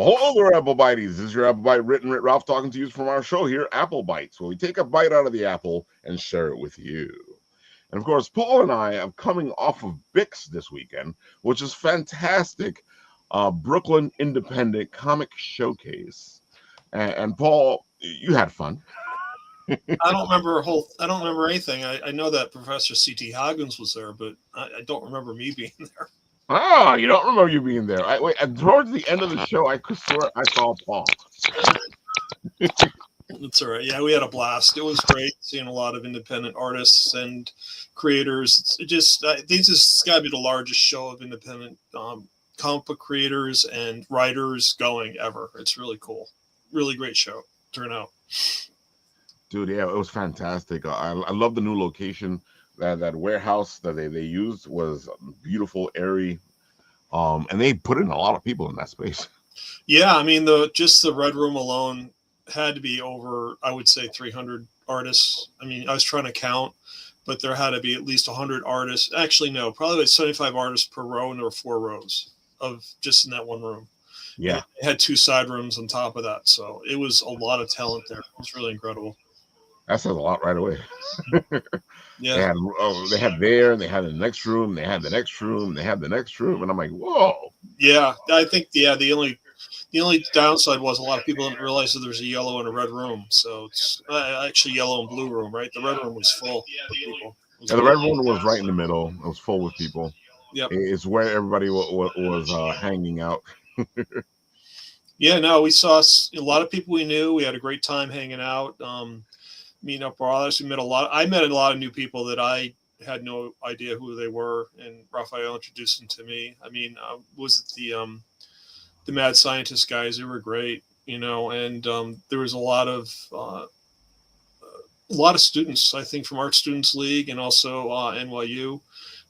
Well, hello there, Apple Bites. This is your Apple Bite written Ralph talking to you from our show here, Apple Bites, where we take a bite out of the apple and share it with you. And of course, Paul and I are coming off of BICS this weekend, which is fantastic. Brooklyn Independent Comic Showcase. And Paul, you had fun. I don't remember anything. I know that Professor C.T. Hoggins was there, but I don't remember me being there. Oh, you don't remember you being there. Towards the end of the show, I could swear I saw Paul. That's all right. Yeah, we had a blast. It was great seeing a lot of independent artists and creators. This has got to be the largest show of independent comic book creators and writers going ever. It's really cool. Really great show. Turnout. Dude, yeah, it was fantastic. I love the new location. That warehouse that they used was beautiful, airy, and they put in a lot of people in that space. Yeah, I mean just the Red Room alone had to be over, I would say, 300 artists. I mean, I was trying to count, but there had to be at least 100 artists. Actually, no, probably like 75 artists per row, and there were 4 rows of just in that one room. Yeah, and it had 2 side rooms on top of that, so it was a lot of talent there. It was really incredible. That says a lot right away. Yeah, they had there, and they had the next room, they had the next room, they had the next room, and I'm like, whoa. Yeah, I think the only downside was a lot of people didn't realize that there's a yellow and a red room. So it's actually yellow and blue room, right? The red room was full of people. Yeah, the red room was right in the middle. It was full with people. Yep. It's where everybody was hanging out. Yeah, no, we saw a lot of people we knew. We had a great time hanging out. Meeting up with others. I met a lot of new people that I had no idea who they were, and Raphael introduced them to me. I mean, was it the Mad Scientist guys? They were great, and there was a lot of students, I think, from Art Students League and also NYU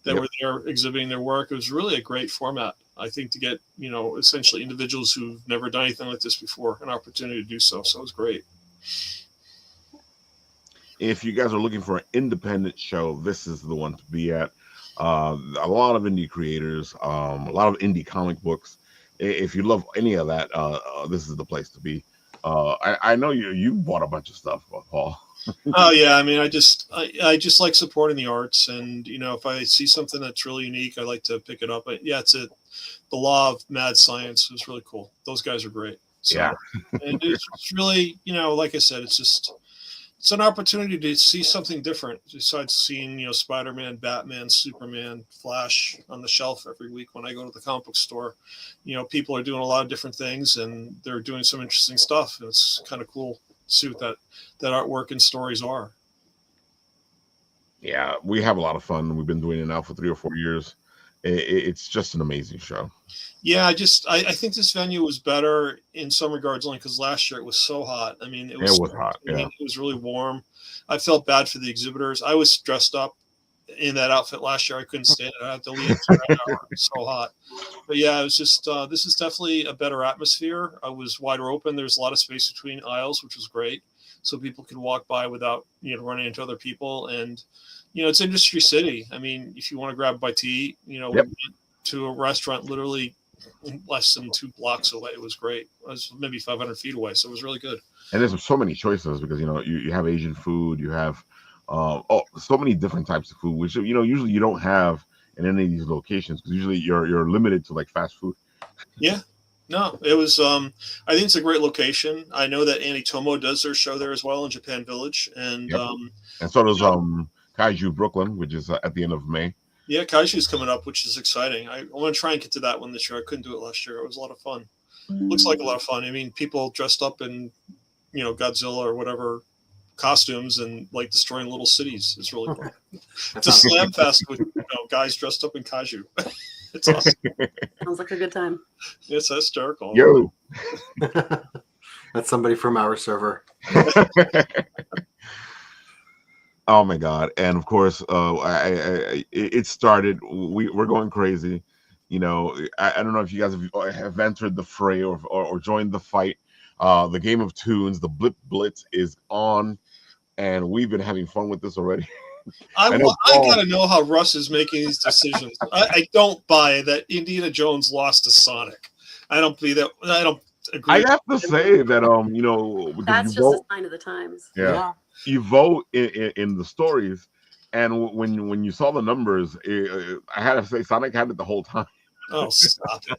that were there exhibiting their work. It was really a great format, I think, to get, essentially individuals who've never done anything like this before an opportunity to do so. So it was great. If you guys are looking for an independent show, this is the one to be at. A lot of indie creators, a lot of indie comic books. If you love any of that, this is the place to be. I know you bought a bunch of stuff, Paul. Oh yeah, I mean, I just like supporting the arts, and if I see something that's really unique, I like to pick it up. But yeah, the Law of Mad Science is really cool. Those guys are great. So, yeah, and it's really, like I said, it's an opportunity to see something different besides seeing, Spider-Man, Batman, Superman, Flash on the shelf every week when I go to the comic book store. People are doing a lot of different things, and they're doing some interesting stuff. And it's kind of cool to see what that artwork and stories are. Yeah, we have a lot of fun. We've been doing it now for 3 or 4 years. It's just an amazing show. Yeah, I think this venue was better in some regards only because last year it was so hot. I mean, it was hot. Yeah. It was really warm. I felt bad for the exhibitors. I was dressed up in that outfit last year. I couldn't stand it. I had to leave for an hour. It was so hot. But yeah, it was just this is definitely a better atmosphere. I was wider open. There's a lot of space between aisles, which was great, so people could walk by without running into other people. And it's Industry City. I mean, if you want to grab a bite to eat, we went to a restaurant literally less than 2 blocks away. It was great. It was maybe 500 feet away, so it was really good. And there's so many choices because you have Asian food, you have so many different types of food, which usually you don't have in any of these locations because usually you're limited to like fast food. Yeah. No, it was. I think it's a great location. I know that Anitomo does their show there as well in Japan Village, and and so does Kaiju Brooklyn, which is at the end of May. Yeah, Kaiju's coming up, which is exciting. I want to try and get to that one this year. I couldn't do it last year. It was a lot of fun. Looks like a lot of fun. I mean, people dressed up in, Godzilla or whatever costumes and like destroying little cities. It's really cool. It's a slam fest with guys dressed up in kaiju. It's awesome. Sounds like a good time. It's hysterical. Yo, that's somebody from our server. Oh my God! And of course, it started. We're going crazy. I don't know if you guys have entered the fray or joined the fight. The Game of Toons, the Blip Blitz is on, and we've been having fun with this already. I gotta know how Russ is making these decisions. I don't buy that Indiana Jones lost to Sonic. I don't believe that. agree. I have to say that because That's you just a vote, sign of the times. yeah, you vote in the stories, and when you saw the numbers, I had to say Sonic had it the whole time. Oh, stop it!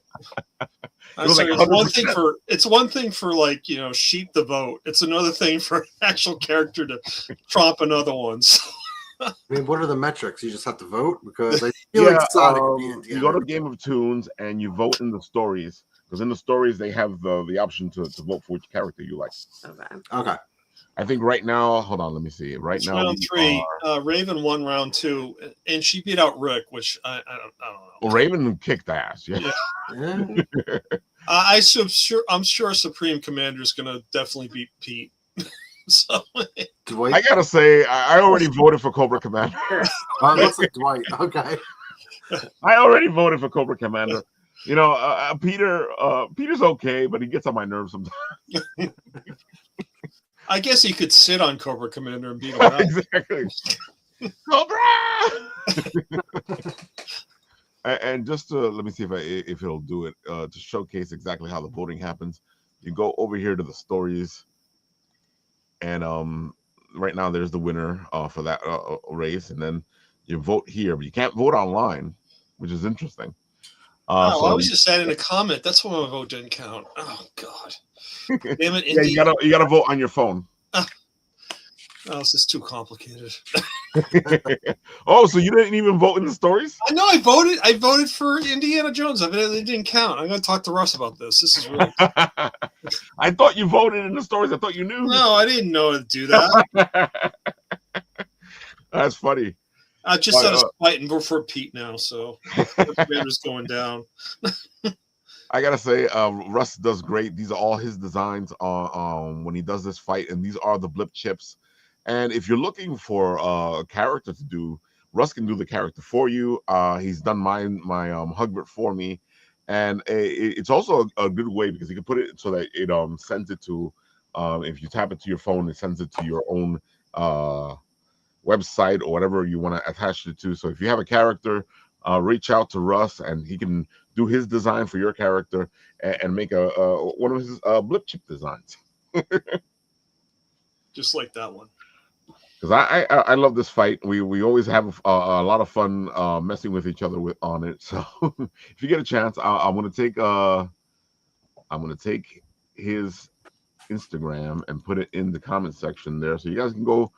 It was like It's one 100%. thing for like sheep to vote. It's another thing for an actual character to trump another one. So, I mean, what are the metrics? You just have to vote because I feel Yeah, like Sonic would be you Indiana. go to Game of Toons and you vote in the stories, because in the stories they have the option to vote for which character you like. Okay. Okay. I think right now, hold on, let me see. Right it's now, round we 3. are. Raven won round 2, and she beat out Rick, which I don't know. Well, Raven kicked ass. Yeah. Yeah. I'm sure Supreme Commander is going to definitely beat Pete. So Dwight. I gotta say, I already voted for Cobra Commander. Oh, it looks like Dwight. Okay. I already voted for Cobra Commander. Peter's okay, but he gets on my nerves sometimes. I guess he could sit on Cobra Commander and beat him out. Exactly. Cobra. And just to let me see if it'll do it to showcase exactly how the voting happens. You go over here to the stories, and right now there's the winner for that race, and then you vote here, but you can't vote online, which is interesting. I So was just adding a comment. That's why my vote didn't count. Oh God! Damn it! yeah, you gotta vote on your phone. Oh, this is too complicated. Oh, so you didn't even vote in the stories? I know. I voted for Indiana Jones. I mean, it didn't count. I'm going to talk to Russ about this. This is really. I thought you voted in the stories. I thought you knew. No, I didn't know to do that. That's funny. I just started fighting for Pete now, so Commander's going down. I gotta say, Russ does great. These are all his designs when he does this fight, and these are the blip chips. And if you're looking for a character to do, Russ can do the character for you. He's done my Hugbert for me, and it's also a good way because you can put it so that it sends it to if you tap it to your phone, it sends it to your own website or whatever you want to attach it to. So if you have a character, reach out to Russ, and he can do his design for your character and make a one of his blip chip designs. Just like that one. Because I love this fight. We always have a lot of fun messing with each other on it. So if you get a chance, I'm gonna take his Instagram and put it in the comment section there, so you guys can go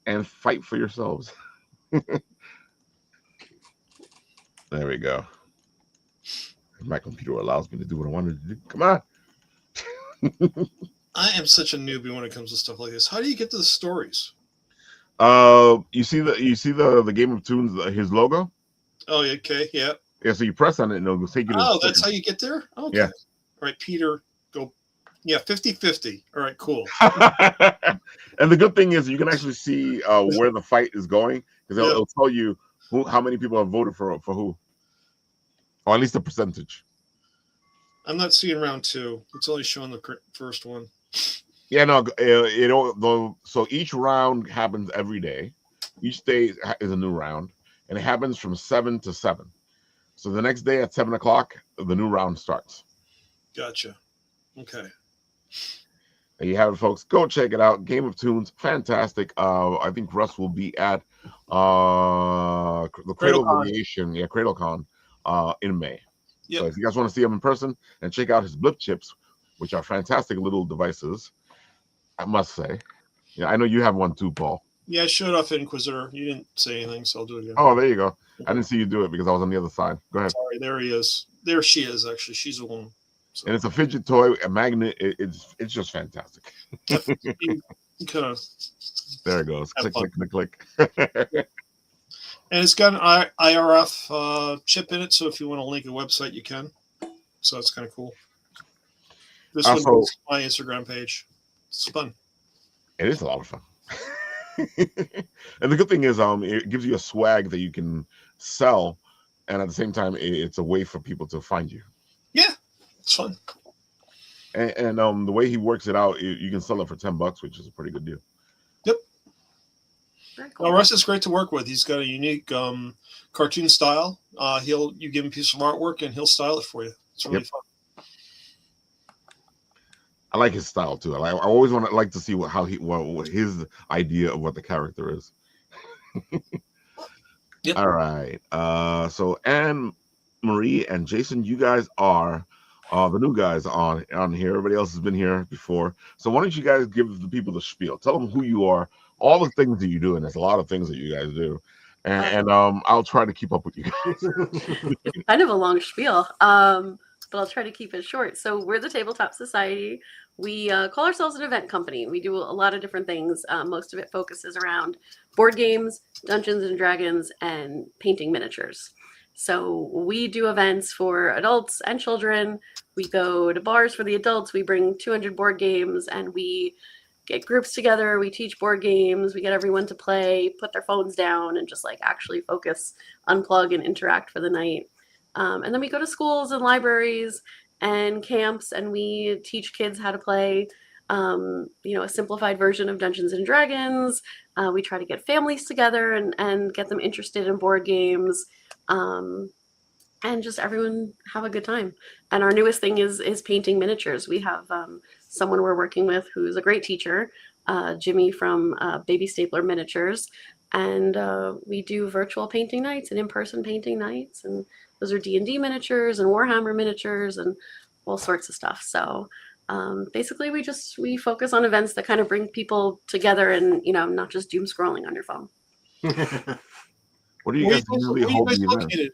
and fight for yourselves. There we go. My computer allows me to do what I wanted to do. Come on. I am such a newbie when it comes to stuff like this. How do you get to the stories? You see the Game of Toons, his logo. Oh, okay, yeah. Yeah, so you press on it and it'll take you to Oh, that's how you get there? Okay. Yeah. All right, Peter, go. Yeah, 50-50. All right, cool. And the good thing is you can actually see where the fight is going, because it'll tell you how many people have voted for who, or at least the percentage. I'm not seeing round 2. It's only showing the first one. Yeah, no, so each round happens every day. Each day is a new round, and it happens from 7 to 7. So the next day at 7 o'clock, the new round starts. Gotcha. Okay. There you have it, folks. Go check it out. Game of Toons, fantastic. I think Russ will be at the Cradle Variation, CradleCon in May. Yep. So if you guys want to see him in person and check out his blip chips, which are fantastic little devices, I must say. Yeah, I know you have one too, Paul. Yeah, I showed off Inquisitor. You didn't say anything, so I'll do it again. Oh, there you go. I didn't see you do it because I was on the other side. Go ahead. Sorry, there he is. There she is, actually. She's a woman. So. And it's a fidget toy, a magnet. It's just fantastic. You kind of. There it goes. Click, fun. click, click. And it's got an IRF chip in it, so if you want to link a website, you can. So it's kind of cool. This one goes to my Instagram page. It's fun. It is a lot of fun. And the good thing is, it gives you a swag that you can sell, and at the same time, it's a way for people to find you. Yeah, it's fun. And the way he works it out, you can sell it for $10, which is a pretty good deal. Yep. Very cool. Well, Russ is great to work with. He's got a unique cartoon style. You give him a piece of artwork, and he'll style it for you. It's really fun. I like his style too. I always like to see what his idea of what the character is. Yep. All right. So Anne Marie and Jason, you guys are the new guys on here. Everybody else has been here before. So why don't you guys give the people the spiel? Tell them who you are, all the things that you do, and there's a lot of things that you guys do. And I'll try to keep up with you guys. Kind of a long spiel, but I'll try to keep it short. So we're the Tabletop Society. We call ourselves an event company. We do a lot of different things. Most of it focuses around board games, Dungeons and Dragons, and painting miniatures. So we do events for adults and children. We go to bars for the adults. We bring 200 board games, and we get groups together. We teach board games. We get everyone to play, put their phones down, and just like actually focus, unplug, and interact for the night. And then we go to schools and libraries and camps, and we teach kids how to play, a simplified version of Dungeons and Dragons. We try to get families together and get them interested in board games, and just everyone have a good time. And our newest thing is painting miniatures. We have someone we're working with who's a great teacher, Jimmy from Baby Stapler Miniatures, and we do virtual painting nights and in-person painting nights, and those are D&D miniatures and Warhammer miniatures and all sorts of stuff. So basically we focus on events that kind of bring people together and, not just doom scrolling on your phone. What do you guys usually hold the event? Located?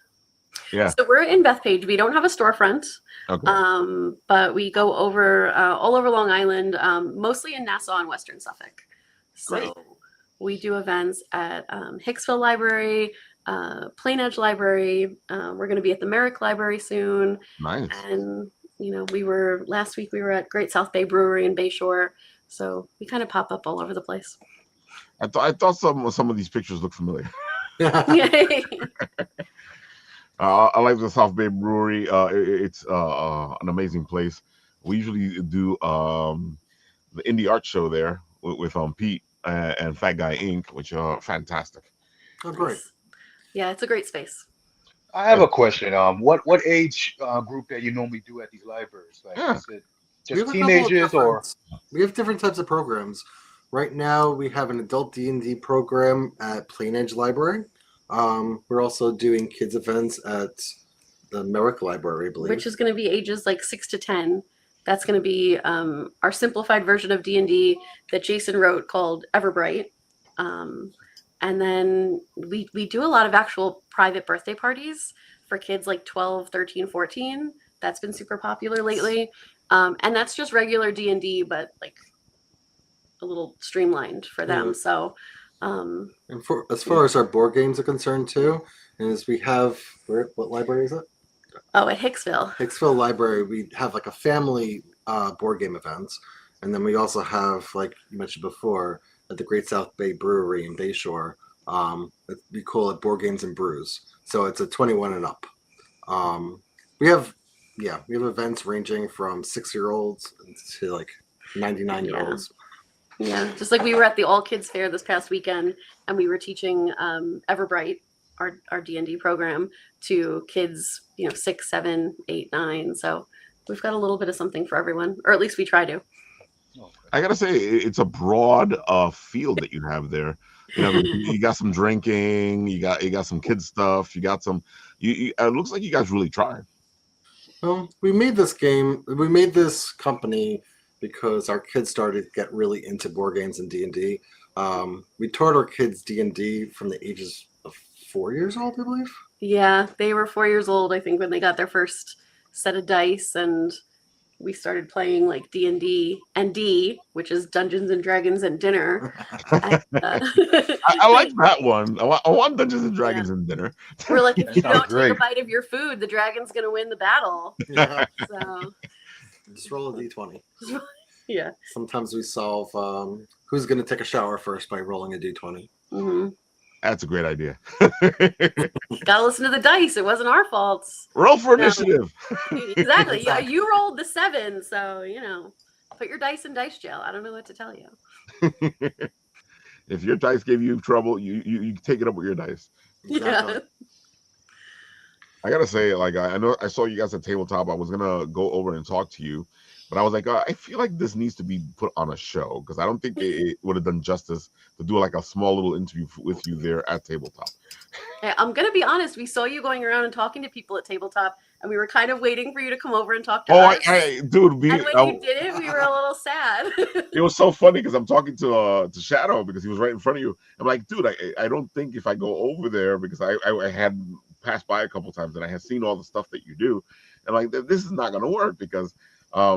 Yeah. So we're in Bethpage. We don't have a storefront, Okay. but we go over all over Long Island, mostly in Nassau and Western Suffolk. So Great. we do events at Hicksville Library, Plain Edge Library. We're going to be at the Merrick Library soon. Nice. And last week we were at Great South Bay Brewery in Bayshore. So we kind of pop up all over the place. I thought some of these pictures look familiar. I like the South Bay Brewery. It's an amazing place. We usually do the indie art show there with Pete and Fat Guy Inc., which are fantastic. Oh, great. Yeah, it's a great space. I have a question. What age group that you normally do at these libraries? Like, Yeah. is it We just have a couple of teenagers or? different- we have different types of programs. Right now, we have an adult D&D program at Plain Edge Library. We're also doing kids events at the Merrick Library, I believe. Which is going to be ages like 6 to 10. That's going to be our simplified version of D&D that Jason wrote called Everbright. And then we do a lot of actual private birthday parties for kids like 12, 13, 14. That's been super popular lately. And that's just regular D&D, but like a little streamlined for them. Yeah. So And as far as our board games are concerned too, is we have what library is it? at Hicksville. Hicksville Library. We have like a family board game events, and then we also have, like you mentioned before, at the Great South Bay Brewery in Bayshore. We call it Board Games and Brews. So it's a 21 and up. We have events ranging from 6-year-olds to like 99-year-olds. Yeah, just like we were at the All Kids Fair this past weekend, and we were teaching Everbright, our D&D program, to kids, 6, 7, 8, 9. So we've got a little bit of something for everyone, or at least we try to. I gotta say, it's a broad field that you have there. You got some drinking, you got some kid stuff, you got some. It looks like you guys really tried. Well, we made this company because our kids started to get really into board games and D&D. We taught our kids D&D from the ages of 4 years old, I believe. Yeah, they were 4 years old, I think, when they got their first set of dice, and we started playing like D&D and D, which is Dungeons and Dragons and Dinner. And, I like that one. I want Dungeons and Dragons and Dinner. we're like, if you sounds don't take great. a bite of your food, the dragon's going to win the battle. Yeah. So, Just roll a d20. yeah. Sometimes we solve who's going to take a shower first by rolling a d20. Mm-hmm. That's a great idea. Gotta listen to the dice. It wasn't our fault. Roll for No. initiative. Exactly. Exactly. You rolled the 7, so put your dice in dice jail. I don't know what to tell you. If your dice gave you trouble, you take it up with your dice. Exactly. Yeah. I gotta say, like I know I saw you guys at Tabletop. I was gonna go over and talk to you, But I was like, I feel like this needs to be put on a show because I don't think it would have done justice to do like a small little interview with you there at Tabletop. Hey, I'm gonna be honest. We saw you going around and talking to people at Tabletop, and we were kind of waiting for you to come over and talk to us. Dude, and when you didn't, we were a little sad. It was so funny because I'm talking to Shadow because he was right in front of you. I'm like, dude, I don't think if I go over there because I had passed by a couple times and I had seen all the stuff that you do, and like this is not gonna work because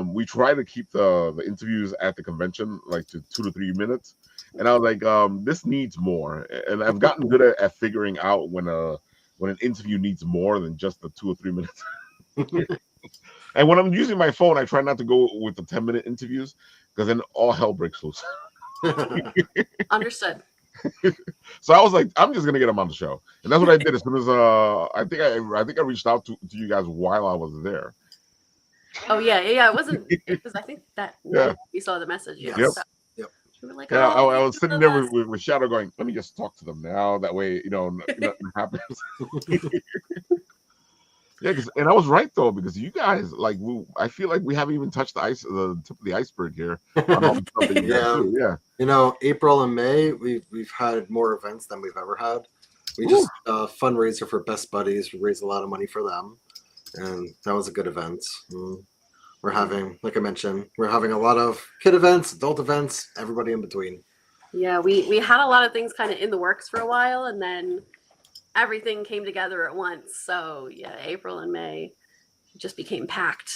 we try to keep the interviews at the convention like to 2 to 3 minutes, and I was like, this needs more, and I've gotten good at figuring out when an interview needs more than just the 2 or 3 minutes. And when I'm using my phone, I try not to go with the 10-minute interviews because then all hell breaks loose. Understood. So I was like, I'm just gonna get him on the show, and that's what I did. As soon as I think I reached out to you guys while I was there. Oh yeah. It wasn't because I think that night you saw the message. Yes. Yep. Yep. We were like, Yeah, oh, I was sitting there with Shadow going, let me just talk to them now. That way, nothing happens. Yeah, and I was right though because you guys I feel like we haven't even touched the tip of the iceberg here. On all the stuff that you guys do. Yeah. April and May, we've had more events than we've ever had. We just fundraiser for Best Buddies. We raised a lot of money for them, and that was a good event. We're having, like I mentioned, we're having a lot of kid events, adult events, everybody in between. Yeah, we had a lot of things kind of in the works for a while, and then everything came together at once. So yeah, April and May just became packed.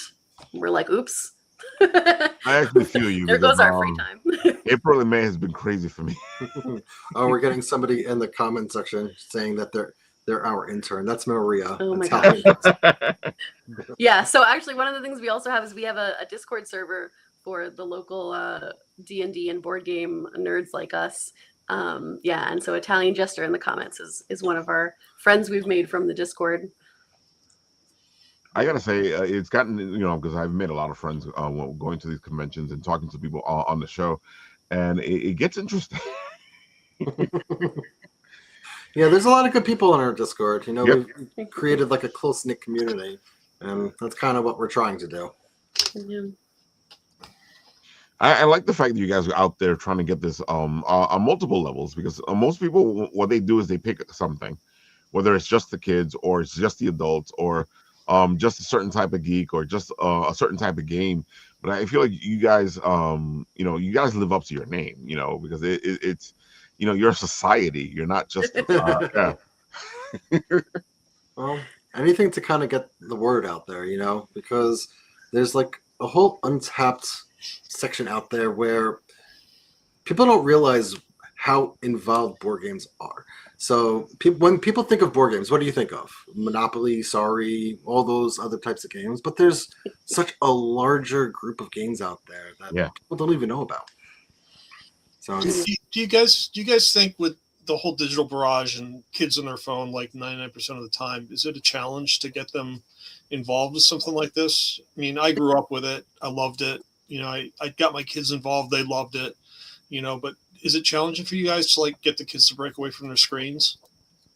We're like, oops. I actually feel you. There goes our free time. April and May has been crazy for me. We're getting somebody in the comment section saying that they're our intern. That's Maria. Oh my gosh. Yeah. So actually, one of the things we also have is we have a Discord server for the local D&D and board game nerds like us. And so Italian Jester in the comments is one of our friends we've made from the Discord. I gotta say, it's gotten because I've made a lot of friends going to these conventions and talking to people on the show, and it gets interesting. Yeah, there's a lot of good people in our Discord. Yep. We've created like a close-knit community, and that's kind of what we're trying to do. Yeah. I like the fact that you guys are out there trying to get this on multiple levels because most people, what they do is they pick something, whether it's just the kids or it's just the adults or just a certain type of geek or just a certain type of game. But I feel like you guys, you guys live up to your name, because it's, you're a society. You're not just, yeah. Well, anything to kind of get the word out there, because there's like a whole untapped section out there where people don't realize how involved board games are. So when people think of board games, what do you think of? Monopoly, Sorry, all those other types of games. But there's such a larger group of games out there that people don't even know about. So do you guys think with the whole digital barrage and kids on their phone like 99% of the time, is it a challenge to get them involved with something like this? I mean, I grew up with it. I loved it. I got my kids involved. They loved it, but is it challenging for you guys to get the kids to break away from their screens?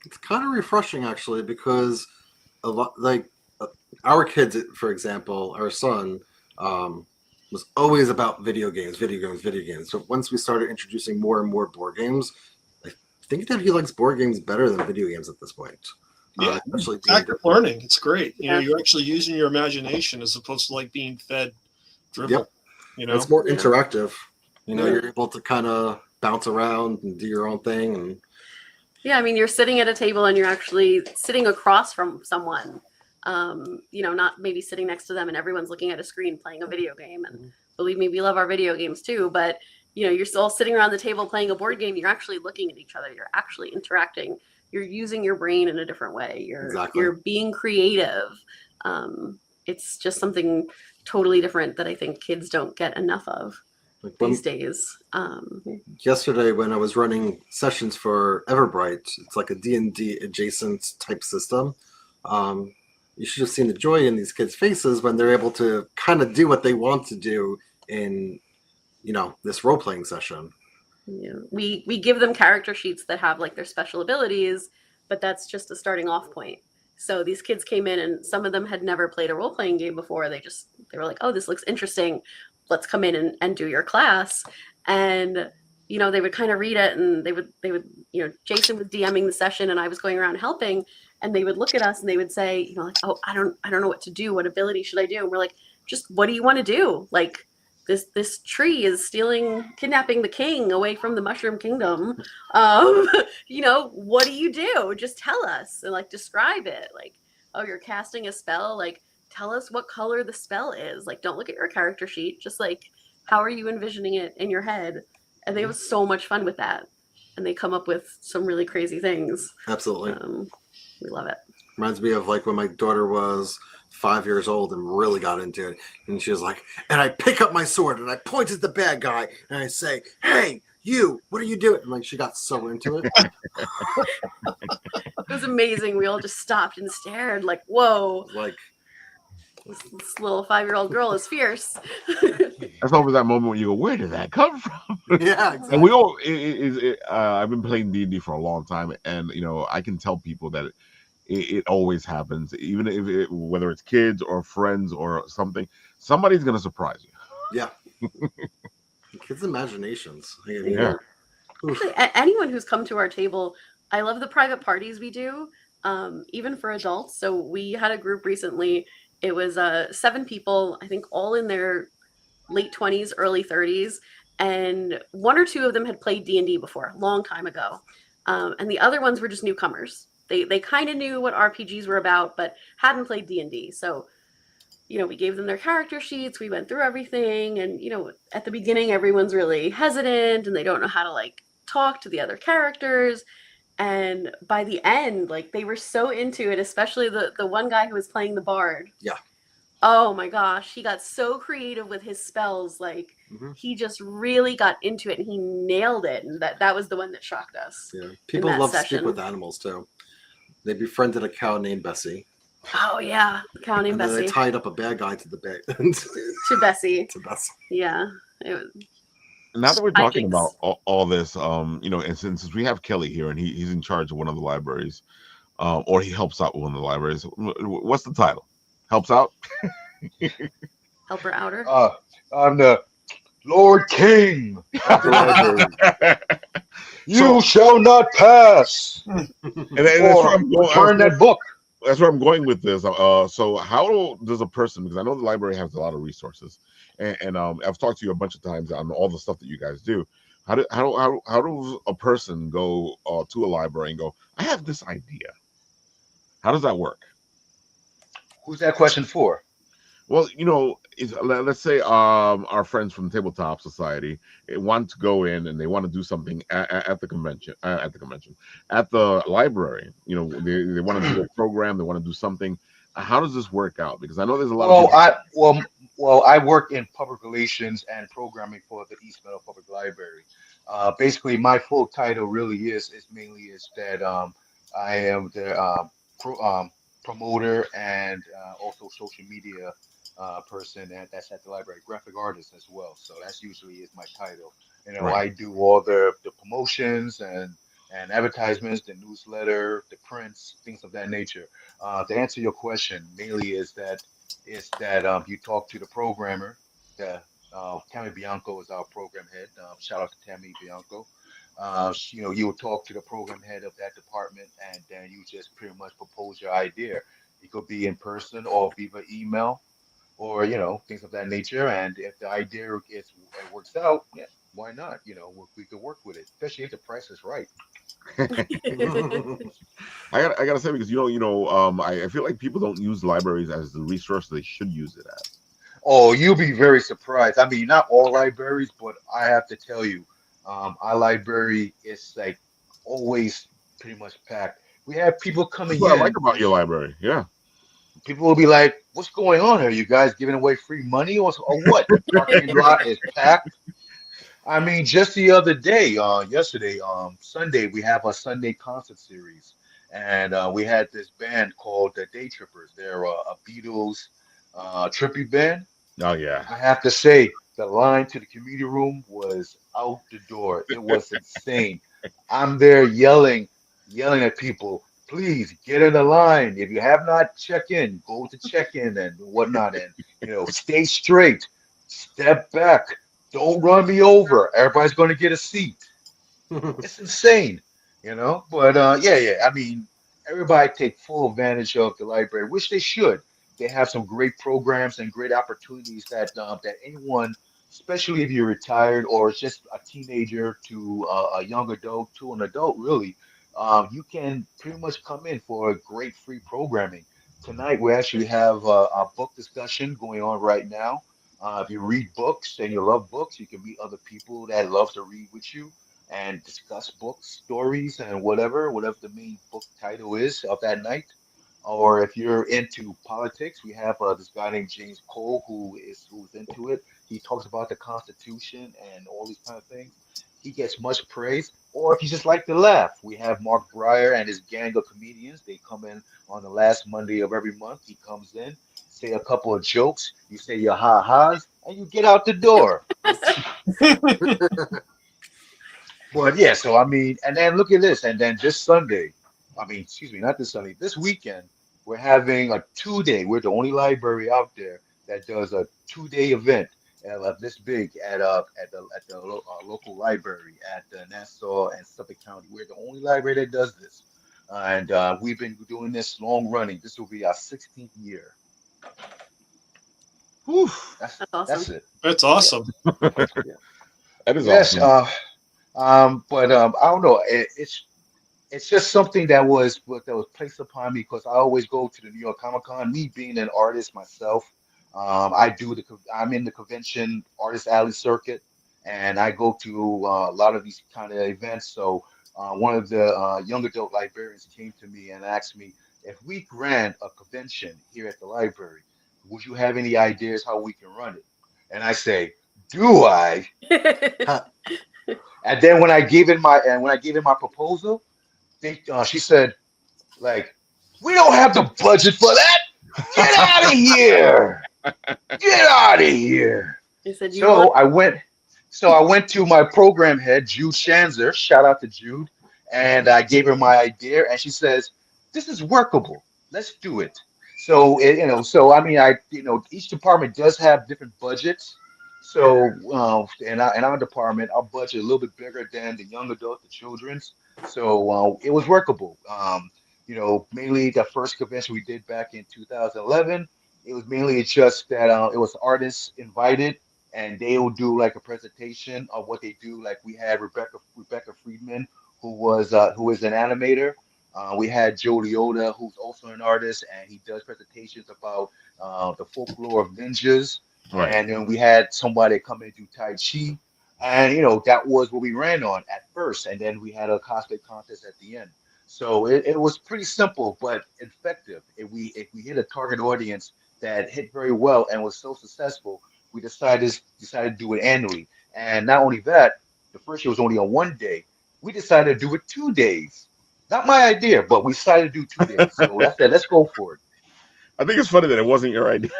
It's kind of refreshing actually, because a lot our kids, for example, our son was always about video games. So once we started introducing more and more board games, I think that he likes board games better than video games at this point. Yeah, active learning. It's great. You're actually using your imagination as opposed to being fed dribble. Yep. It's more interactive. You're able to kind of bounce around and do your own thing. And yeah, I mean, you're sitting at a table and you're actually sitting across from someone, not maybe sitting next to them and everyone's looking at a screen playing a video game. And believe me, we love our video games too, but you're still sitting around the table playing a board game. You're actually looking at each other. You're actually interacting. You're using your brain in a different way. You're being creative. It's just something totally different that I think kids don't get enough of these days. Yesterday when I was running sessions for Everbright, it's like a D&D adjacent type system. You should have seen the joy in these kids' faces when they're able to kind of do what they want to do in, this role-playing session. Yeah. We give them character sheets that have their special abilities, but that's just a starting off point. So these kids came in, and some of them had never played a role-playing game before. They were like, oh, this looks interesting. Let's come in and do your class. And, you know, they would kind of read it, and they would, you know, Jason was DMing the session and I was going around helping, and they would look at us and they would say, you know, like, oh, I don't know what to do. What ability should I do? And we're like, just what do you want to do? Like, this tree is kidnapping the king away from the Mushroom Kingdom. You know, what do you do? Just tell us and like describe it. Like, oh, you're casting a spell. Like, tell us what color the spell is. Like, don't look at your character sheet. Just like, how are you envisioning it in your head? And they have so much fun with that. And they come up with some really crazy things. Absolutely. We love it. Reminds me of like when my daughter was 5 years old and really got into it. And she was like, and I pick up my sword and I point at the bad guy and I say, hey, you, what are you doing? And like, she got so into it. It was amazing. We all just stopped and stared like, whoa. Like, this little 5-year-old girl is fierce. That's always that moment when you go, where did that come from? yeah, exactly. And we all, I've been playing D&D for a long time, and you know, I can tell people that it always happens, even if whether it's kids or friends or something, somebody's gonna surprise you. Yeah. Kids' imaginations. Yeah. Actually, anyone who's come to our table, I love the private parties we do, even for adults. So we had a group recently. It was 7 people, I think, all in their late 20s, early 30s, and 1 or 2 of them had played D&D before, a long time ago, and the other ones were just newcomers. They kind of knew what RPGs were about, but hadn't played D&D. So, you know, we gave them their character sheets. We went through everything, and you know, at the beginning, everyone's really hesitant and they don't know how to like talk to the other characters. And by the end, like they were so into it, especially the one guy who was playing the bard. Yeah. Oh my gosh, he got so creative with his spells. Like he just really got into it and he nailed it. And that was the one that shocked us. Yeah. People love to speak with animals too. They befriended a cow named Bessie. Oh yeah, the cow named Bessie. Then they tied up a bad guy to the bed. to Bessie. To Bessie. Yeah. It was, now that we're talking about all this, you know, and since we have Kelly here and he's in charge of one of the libraries, or he helps out with one of the libraries, what's the title? Helps out? Helper outer. I'm the Lord King of the library. You shall not pass. And that's where I'm going. Burn that book. That's where I'm going with this. So how does a person, because I know the library has a lot of resources, and I've talked to you a bunch of times on all the stuff that you guys do. How does a person go to a library and go, I have this idea? How does that work? Who's that question for? Well, you know, let's say our friends from Tabletop Society want to go in and they want to do something at the convention, at the library. You know, they want to do a program, they want to do something. How does this work out? Because I know there's a lot of people. I work in public relations and programming for the East Meadow Public Library. Basically, my full title really is that I am the promoter and also social media person, and that's at the library, graphic artist as well. So that's usually is my title. You know, right. I do all the promotions and advertisements, the newsletter, the prints, things of that nature. To answer your question, mainly is that you talk to the programmer. Tammy Bianco is our program head. Shout out to Tammy Bianco. You know, you'll talk to the program head of that department, and then you just pretty much propose your idea. It could be in person or via email, or you know, things of that nature. And if the idea works out, yeah, why not? You know, we could work with it, especially if the price is right. I gotta say, because I feel like people don't use libraries as the resource they should use it as. Oh, you'll be very surprised. I mean, not all libraries, but I have to tell you, our library is like always pretty much packed. We have people coming in. What I like about your library, yeah. People will be like, "What's going on? Are you guys giving away free money or what?" The parking lot is packed. I mean, just the other day, yesterday, Sunday, we have a Sunday concert series, and we had this band called the Day Trippers. They're a Beatles trippy band. Oh yeah. I have to say, the line to the community room was out the door. It was insane. I'm there yelling at people, please get in the line. If you have not checked in, go to check in and whatnot, and stay straight, step back, don't run me over. Everybody's going to get a seat. It's insane, But yeah. I mean, everybody take full advantage of the library, which they should. They have some great programs and great opportunities that anyone, especially if you're retired or just a teenager to a young adult to an adult, really, you can pretty much come in for a great free programming. Tonight we actually have a book discussion going on right now. If you read books and you love books, you can meet other people that love to read with you and discuss books, stories, and whatever the main book title is of that night. Or if you're into politics, we have this guy named James Cole who's into it. He talks about the Constitution and all these kind of things. He gets much praise. Or if you just like to laugh, we have Mark Breyer and his gang of comedians. They come in on the last Monday of every month. He comes in, say a couple of jokes, you say your ha-has, and you get out the door. But yeah, so I mean, and then look at this, and then this Sunday, I mean, excuse me, not this Sunday, this weekend, we're having a 2-day. We're the only library out there that does a 2-day event this big at the local library at Nassau and Suffolk County. We're the only library that does this, and we've been doing this long running. This will be our 16th year. Whew. That's awesome. it. That's awesome. Yeah. That is Yes. awesome. But I don't know. It's just something that was placed upon me because I always go to the New York Comic Con. Me being an artist myself, I'm in the convention artist alley circuit, and I go to a lot of these kind of events. So one of the young adult librarians came to me and asked me if we ran a convention here at the library, would you have any ideas how we can run it? And I say, do I? And then when I gave in my proposal, she said, like, we don't have the budget for that. Get out of here. Get out of here. He said, "You So want?" I went to my program head, Jude Shanzer. Shout out to Jude. And I gave her my idea, and she says, this is workable. Let's do it. So so I mean, each department does have different budgets. So in our department, our budget a little bit bigger than the young adult, the children's. So it was workable. Mainly the first convention we did back in 2011. It was mainly just that it was artists invited, and they will do like a presentation of what they do. Like we had Rebecca Friedman, who is an animator. We had Joe Leota, who's also an artist, and he does presentations about the folklore of ninjas. Right. And then we had somebody come in and do Tai Chi. And that was what we ran on at first. And then we had a cosplay contest at the end. So it was pretty simple but effective. If we hit a target audience that hit very well and was so successful, we decided to do it annually. And not only that, the first year was only on one day. We decided to do it 2 days. Not my idea, but we decided to do 2 days. So that's that. Let's go for it. I think it's funny that it wasn't your idea.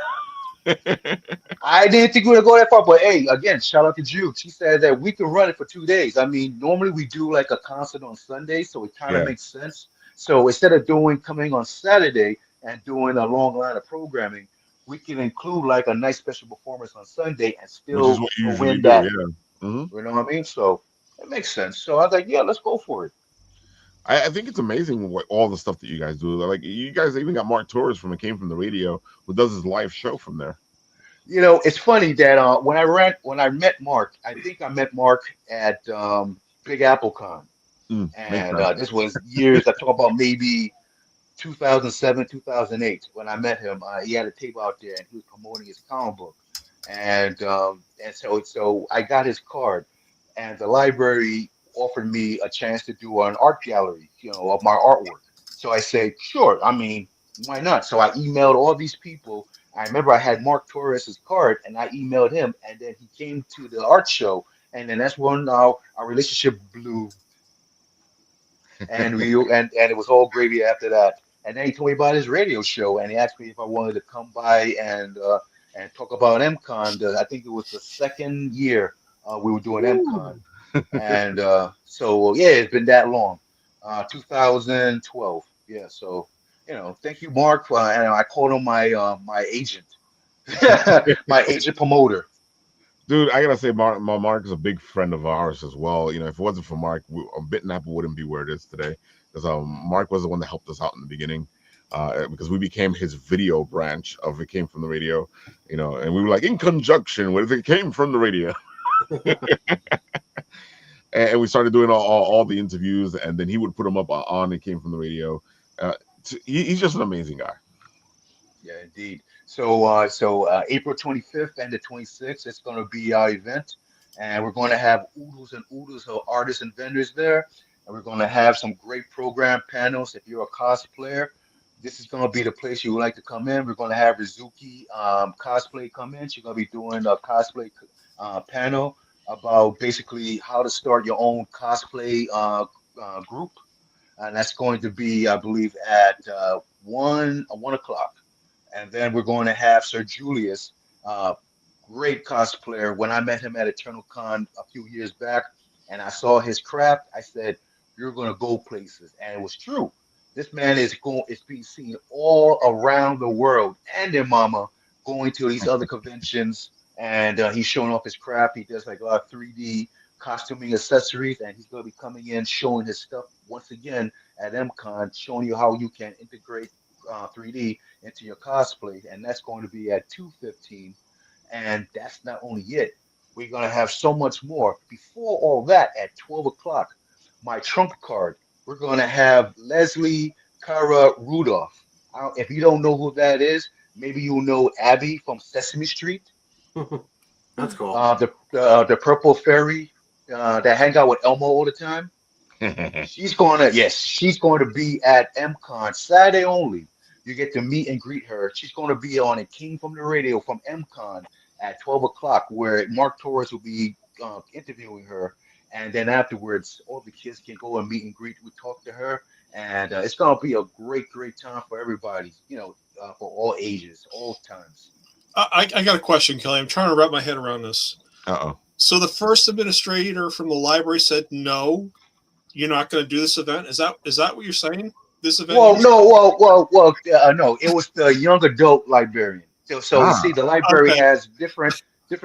I didn't think we would go that far, but hey, again, shout out to Jude. She said that we can run it for 2 days. I mean, normally we do like a concert on Sunday, so it kind of Yeah. makes sense. So instead of coming on Saturday and doing a long line of programming, we can include like a nice special performance on Sunday and Which still is what you go usually in do. that. Yeah. Hmm. You know what I mean? So it makes sense. So I was like, yeah, let's go for it. I think it's amazing what all the stuff that you guys do. Like you guys even got Mark Torres from It Came From the Radio, who does his live show from there. It's funny that when I met Mark, I think I met Mark at Big Apple Con. Makes And sense. this was years, I talk about maybe 2007, 2008, when I met him. He had a table out there and he was promoting his comic book. And so I got his card, and the library offered me a chance to do an art gallery, of my artwork. So I said, sure, I mean, why not? So I emailed all these people. I remember I had Mark Torres's card, and I emailed him, and then he came to the art show, and then that's when our relationship blew, and it was all gravy after that. And then he told me about his radio show, and he asked me if I wanted to come by and talk about MCon. I think it was the second year we were doing MCon, and so yeah, it's been that long. 2012, Yeah. So thank you, Mark. And I called him my agent, my agent promoter. Dude, I gotta say, Mark is a big friend of ours as well. If it wasn't for Mark, Bit and Apple wouldn't be where it is today. Because Mark was the one that helped us out in the beginning, because we became his video branch of It Came From the Radio, and we were like in conjunction with It Came From the Radio, and we started doing all the interviews, and then he would put them up on It Came From the Radio. Uh, he's just an amazing guy. Yeah, indeed. So, April 25th and the 26th, it's going to be our event, and we're going to have oodles and oodles of artists and vendors there, and we're going to have some great program panels. If you're a cosplayer, this is going to be the place you would like to come in. We're going to have Rizuki cosplay come in. She's going to be doing a cosplay panel about basically how to start your own cosplay group, and that's going to be, I believe, at 1 o'clock. And then we're going to have Sir Julius, great cosplayer. When I met him at Eternal Con a few years back and I saw his craft, I said, "You're going to go places." And it was true. This man is being seen all around the world and their mama going to these other conventions. And he's showing off his craft. He does like a lot of 3D costuming accessories, and he's going to be coming in showing his stuff once again at EMCON, showing you how you can integrate 3D into your cosplay, and that's going to be at 2:15. And that's not only it. We're going to have so much more. Before all that, at 12 o'clock, my trump card, we're going to have Leslie Cara Rudolph. If you don't know who that is, maybe you'll know Abby from Sesame Street, That's cool. the purple fairy that hang out with Elmo all the time. She's going to be at MCon Saturday only. You get to meet and greet her. She's going to be on It Came From the Radio from MCon at 12 o'clock, where Mark Torres will be interviewing her. And then afterwards, all the kids can go and meet and greet. We talk to her, and it's going to be a great, great time for everybody, for all ages, all times. I got a question, Kelly. I'm trying to wrap my head around this. Uh-oh. So the first administrator from the library said, "No, you're not going to do this event." Is that what you're saying? This event? Well, no, no. It was the young adult librarian. So you see, the library has different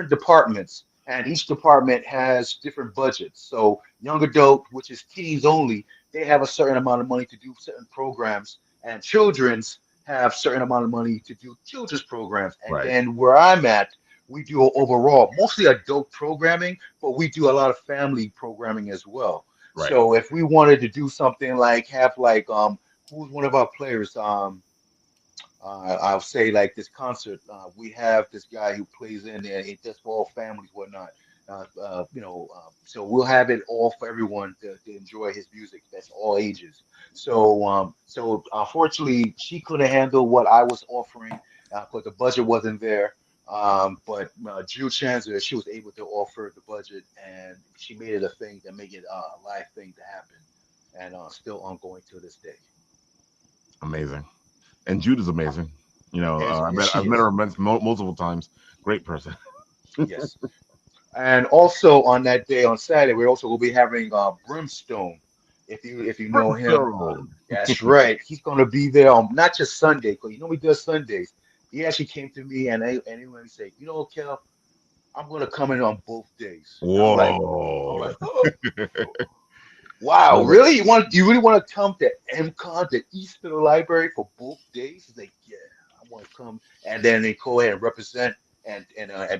departments, and each department has different budgets. So young adult, which is teens only, they have a certain amount of money to do certain programs, and children's have certain amount of money to do children's programs. And Right. then where I'm at, we do overall mostly adult programming, but we do a lot of family programming as well. Right. So if we wanted to do something like have like who's one of our players? I'll say like this concert. We have this guy who plays in there. It does for all families, whatnot. So we'll have it all for everyone to enjoy his music. That's all ages. So unfortunately, she couldn't handle what I was offering because the budget wasn't there. But Drew Chandler, she was able to offer the budget, and she made it a thing to make it a live thing to happen, and still ongoing to this day. Amazing. And Jude is amazing. She I've met is. her multiple times. Great person. Yes. And also on that day on Saturday, we also will be having Brimstone. If you know him, that's right. He's going to be there on not just Sunday, because he does Sundays. He actually came to me and he said, Kel, I'm going to come in on both days. And I'm like, Whoa. oh, wow, really? You really want to come to MCon, the East of the Library, for both days? He's like, yeah, I want to come, and then they go ahead and represent and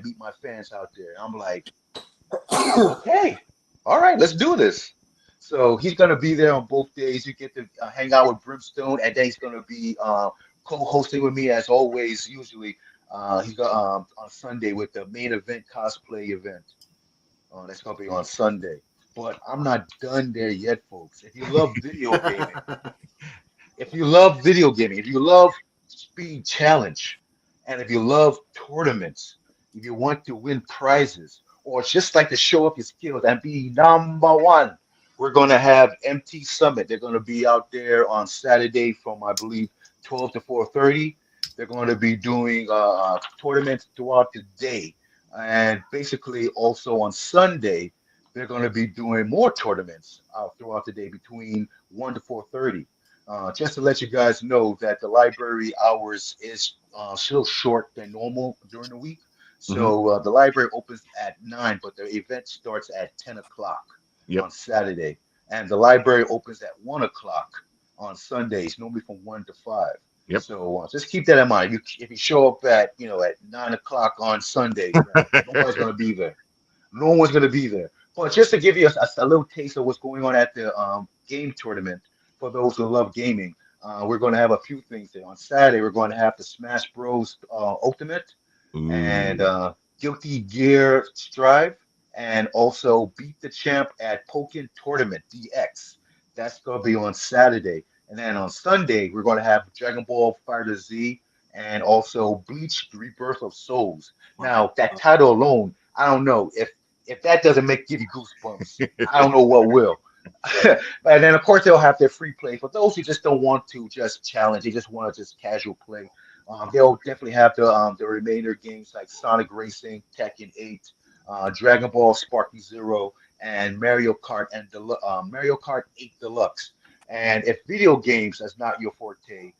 meet my fans out there. I'm like, okay, all right, let's do this. So he's gonna be there on both days. You get to hang out with Brimstone, and then he's gonna be co-hosting with me as always. Usually, he's got on Sunday with the main event cosplay event. That's gonna be on Sunday. But I'm not done there yet, folks. If you love video gaming, if you love speed challenge, and if you love tournaments, if you want to win prizes, or just like to show off your skills and be number one, we're going to have MT Summit. They're going to be out there on Saturday from, I believe, 12 to 4:30. They're going to be doing tournaments throughout the day. And basically, also on Sunday, they're going to be doing more tournaments throughout the day between 1 to 4:30. just to let you guys know that the library hours is still short than normal during the week. Mhm. So the library opens at 9, but the event starts at 10 o'clock Yep. on Saturday. And the library opens at 1 o'clock on Sundays, normally from 1 to 5. Yep. So just keep that in mind. If you show up at, at 9 o'clock on Sunday, nobody's going to be there. No one's going to be there. But just to give you a little taste of what's going on at the game tournament, for those who love gaming, we're going to have a few things there. On Saturday, we're going to have the Smash Bros. Ultimate and Ooh. Guilty Gear Strive, and also Beat the Champ at Pokken Tournament DX. That's going to be on Saturday. And then on Sunday, we're going to have Dragon Ball Fighter Z and also Bleach: The Rebirth of Souls. Now, that title alone, I don't know if that doesn't give you goosebumps. I don't know what will. And then of course they'll have their free play for those who just don't want to just challenge. They just want to just casual play. They'll definitely have the remainder games like Sonic Racing, Tekken 8, Dragon Ball Sparking Zero, and Mario Kart 8 Deluxe. And if video games is not your forte,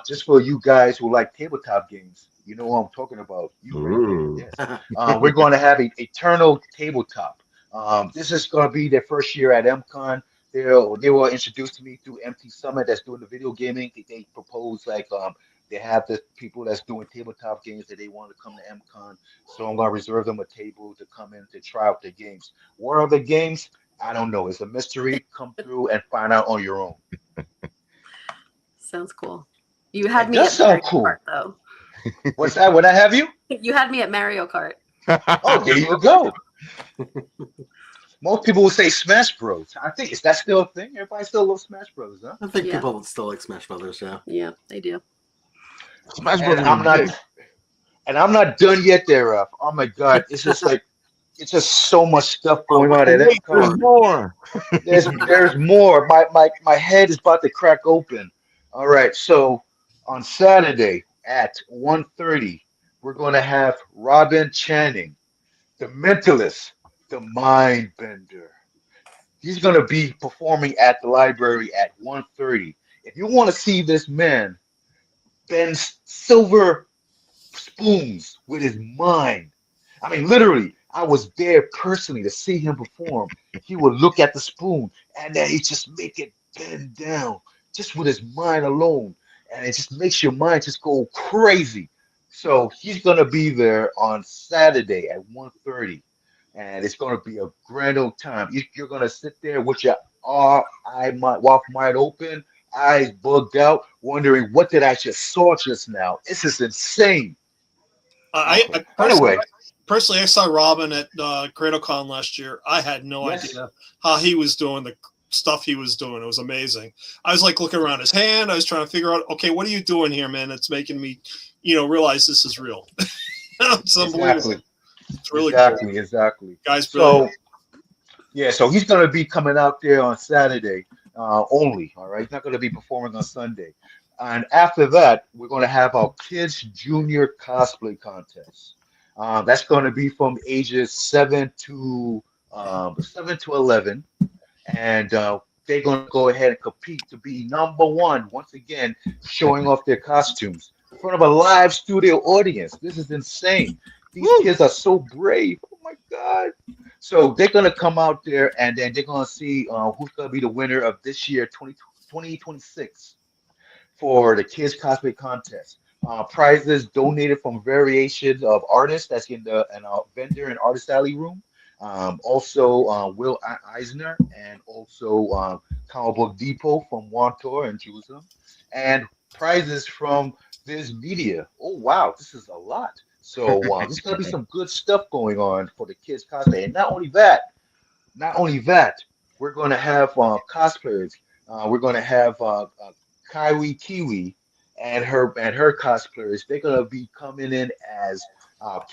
just for you guys who like tabletop games, you know what I'm talking about. You right there, Ooh. yes. We're going to have a Eternal Tabletop. This is going to be their first year at EMCON. They were introduced to me through MT Summit that's doing the video gaming. They propose like they have the people that's doing tabletop games that they want to come to EMCON. So I'm gonna reserve them a table to come in to try out the games. What are the games? I don't know. It's a mystery. Come through and find out on your own. Sounds cool. You had It me does at sound Mario cool. Kart, though. What's that? Would I have you? You had me at Mario Kart. Oh, there you go. Most people would say Smash Bros. I think is that still a thing? Everybody still loves Smash Bros, huh? I think Yeah. people would still like Smash Brothers, yeah. Yeah, they do. Smash And Brothers is big. I'm not done yet there, Ralph. Oh my God, it's just like it's just so much stuff going on at Wait, there's MCon. more. There's more. My head is about to crack open. All right, so on Saturday at 1:30, we're going to have Robin Channing, the mentalist, the mind bender. He's going to be performing at the library at 1:30. If you want to see this man bend silver spoons with his mind, I mean, literally, I was there personally to see him perform. He would look at the spoon and then he just make it bend down just with his mind alone. And it just makes your mind just go crazy. So he's gonna be there on Saturday at 1:30, and it's gonna be a grand old time. You're gonna sit there with your mouth wide open, eyes bugged out, wondering what did I just saw just now? This is insane. Okay. I Anyway, personally, I saw Robin at CradleCon last year. I had no yes. idea how he was doing the stuff he was doing. It was amazing. I was like looking around his hand. I was trying to figure out, okay, what are you doing here, man? It's making me, realize this is real. It's unbelievable. Exactly. It's really Exactly, cool. exactly. Guy's So brilliant. yeah, so he's gonna be coming out there on Saturday only. All right, he's not gonna be performing on Sunday. And after that, we're gonna have our kids junior cosplay contest. That's gonna be from ages 7 to 11, and they're gonna go ahead and compete to be number one once again, showing off their costumes in front of a live studio audience. This is insane. These kids are so brave. Oh my God. So they're gonna come out there and then they're gonna see who's gonna be the winner of this year 2026 for the kids cosplay contest. Prizes donated from variations of artists that's in our vendor and artist alley room. Also Will Eisner and also Comic Book Depot from Wantor and Jerusalem, and prizes from Viz Media. Oh wow, this is a lot. So there's gonna be some good stuff going on for the kids cosplay, and not only that, we're going to have cosplayers. We're going to have Kaiwi Kiwi and her cosplayers. They're going to be coming in as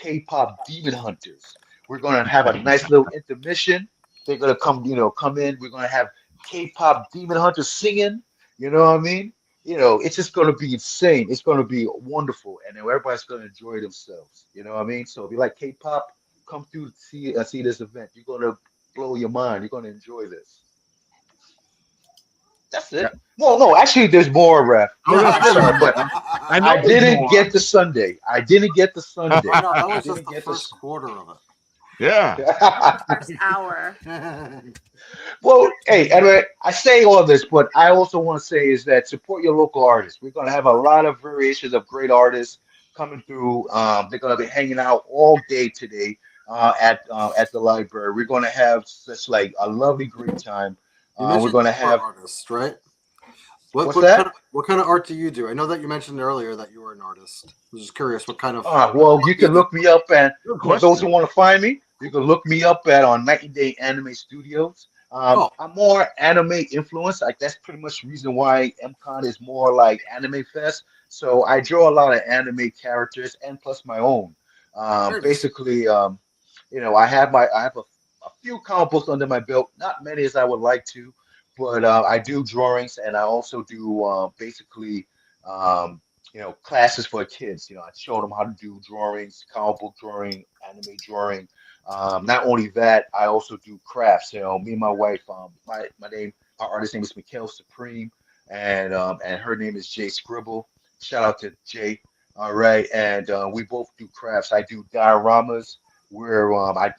K-pop demon hunters. We're going to have a nice little intermission. They're going to come in. We're going to have K-pop demon hunters singing. You know what I mean? It's just going to be insane. It's going to be wonderful, and then everybody's going to enjoy themselves. You know what I mean? So if you like K-pop, come through to see this event. You're going to blow your mind. You're going to enjoy this. That's it. Well, no, actually, there's more, Ref. I'm sorry, but I know I there's didn't more. get the Sunday. I didn't get the Sunday. Oh, no, that I was didn't just the get first quarter of Yeah. First hour. it. Well, hey, anyway, I say all this, but I also want to say is that support your local artists. We're going to have a lot of variations of great artists coming through. They're going to be hanging out all day today at the library. We're going to have such like a lovely, great time. You We're mentioned going to you were an have artist, right? what's that? What kind of art do you do? I know that you mentioned earlier that you were an artist. I was just curious what kind of Well, art you do you can do? look me up, and Good for those question. who want to find me, you can look me up at on 90 Day Anime Studios. Oh, I'm more anime influenced. Like that's pretty much the reason why MCon is more like anime fest. So I draw a lot of anime characters and plus my own. very nice. Basically, I have a few comic books under my belt. Not many as I would like to, but I do drawings and I also do basically. Um, classes for kids. I showed them how to do drawings, comic book drawing, anime drawing. Not only that, I also do crafts. Me and my wife, our artist name is Mikhail Supreme, and her name is Jay Scribble. Shout out to Jay. All right, and we both do crafts. I do dioramas where I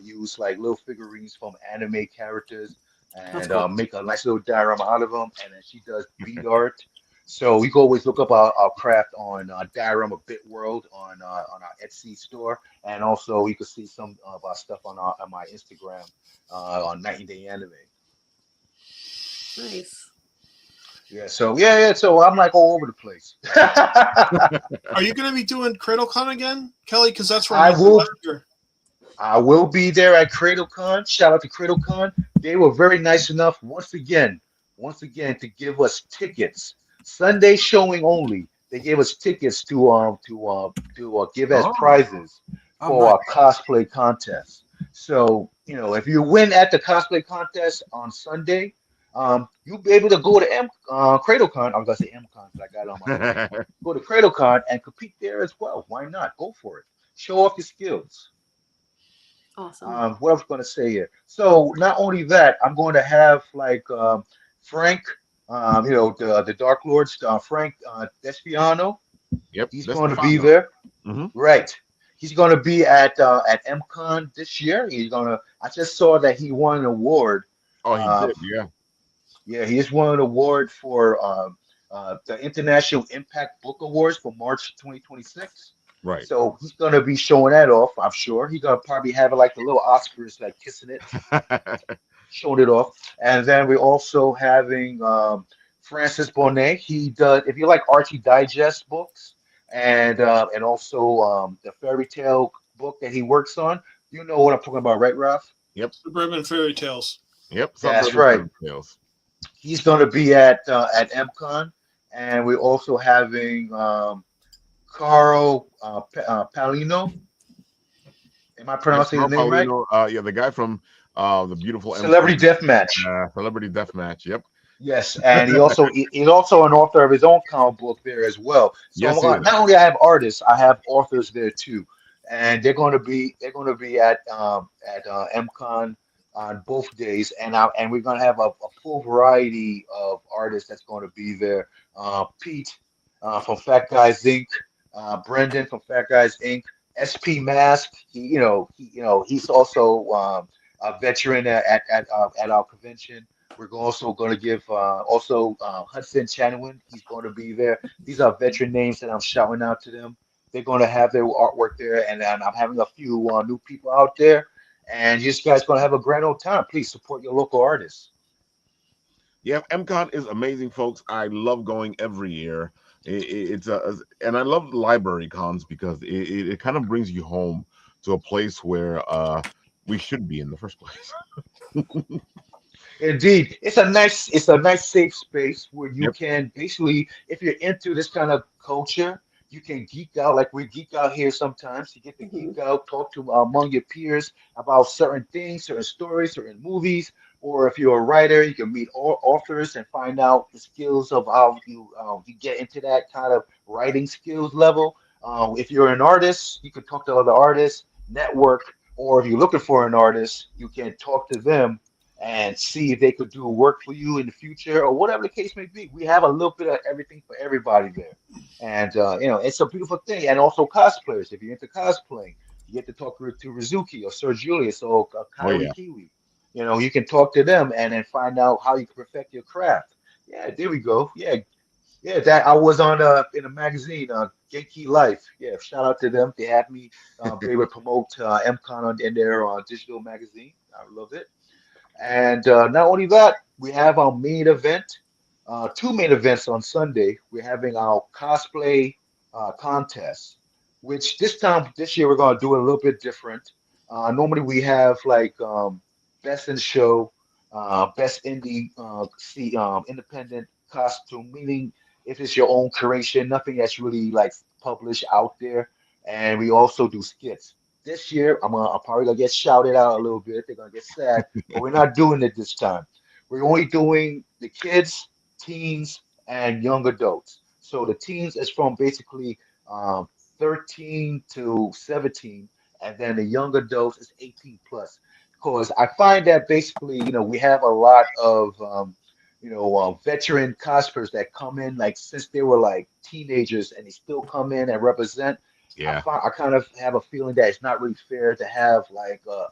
use like little figurines from anime characters That's and cool. make a nice little diorama out of them. And then she does bead art. So you can always look up our craft on Diorama Bit World on our Etsy store, and also you can see some of our stuff on my Instagram on 90 Day Anime. Nice. Yeah, so yeah. So I'm like all over the place. Are you going to be doing CradleCon again, Kelly? Because that's where I I will. last year. I will be there at CradleCon. Shout out to CradleCon. They were very nice enough once again to give us tickets. Sunday showing only. They gave us tickets to give as Oh. prizes Oh, for nice. our cosplay contest. So, if you win at the cosplay contest on Sunday, you'll be able to go to CradleCon. I was gonna say MCon, but I got it on my brain. Go to CradleCon and compete there as well. Why not? Go for it. Show off your skills. Awesome. What I was going to say here. So not only that, I'm going to have like Frank, the Dark Lords, Frank Despiano. Yep. He's That's going the to be founder. there, Hmm. right? He's going to be at MCon this year. He's going to. I just saw that he won an award. Oh, he Uh, did. Yeah. yeah, he just won an award for the International Impact Book Awards for March 2026. Right. So he's gonna be showing that off, I'm sure. He's gonna probably have it like the little Oscars, like kissing it, showing it off. And then we're also having Francis Bonet. He does, if you like Archie Digest books and also the fairy tale book that he works on, you know what I'm talking about, right, Ralph? Yep. Suburban Fairy Tales. Yep. That's Suburban right. Fairy Tales. He's gonna be at MCon, and we're also having Carl Palino. Am I Yeah, pronouncing Carl his name right? Paulino. Yeah, the guy from the beautiful Celebrity MCon, Deathmatch. Celebrity Deathmatch. Yep. Yes, and he's also an author of his own comic book there as well. So Yes, he is. not only I have artists, I have authors there too, and they're going to be at MCon on both days, and we're going to have a full variety of artists that's going to be there. Pete from Fat Guys Inc., Brendan from Fat Guys Inc., SP Mask. He's also a veteran at our convention. We're also going to give Hudson Chanwin. He's going to be there. These are veteran names that I'm shouting out to them. They're going to have their artwork there, and I'm having a few new people out there. And you guys going to have a grand old time. Please support your local artists. Yeah, MCon is amazing, folks. I love going every year. It's and I love library cons because it kind of brings you home to a place where we should be in the first place. Indeed, it's a nice safe space where you Yep. can basically, if you're into this kind of culture, you can geek out like we geek out here sometimes. You get to Hmm. geek out, talk to among your peers about certain things, certain stories, certain movies. Or if you're a writer, you can meet authors and find out the skills of how you get into that kind of writing skills level. If you're an artist, you can talk to other artists, network, or if you're looking for an artist, you can talk to them and see if they could do work for you in the future or whatever the case may be. We have a little bit of everything for everybody there. And it's a beautiful thing. And also cosplayers. If you're into cosplaying, you get to talk to Rizuki or Sir Julius or Oh Kyrie yeah. Kiwi. You can talk to them and then find out how you can perfect your craft. Yeah, there we go. Yeah, yeah, that I was on in a magazine, Genki Life. Yeah, shout out to them. They had me be able to promote EMCON in their digital magazine. I love it. And not only that, we have our main event, two main events on Sunday. We're having our cosplay contest, which this year, we're going to do it a little bit different. Normally, we have like best in show, best indie, independent costume, meaning if it's your own creation, nothing that's really like published out there. And we also do skits. This year, I'm probably gonna get shouted out a little bit. They're gonna get sad, but we're not doing it this time. We're only doing the kids, teens, and young adults. So the teens is from basically 13 to 17, and then the young adults is 18 plus. Because I find that basically, we have a lot of veteran cosplayers that come in like since they were like teenagers, and they still come in and represent. Yeah. I kind of have a feeling that it's not really fair to have like a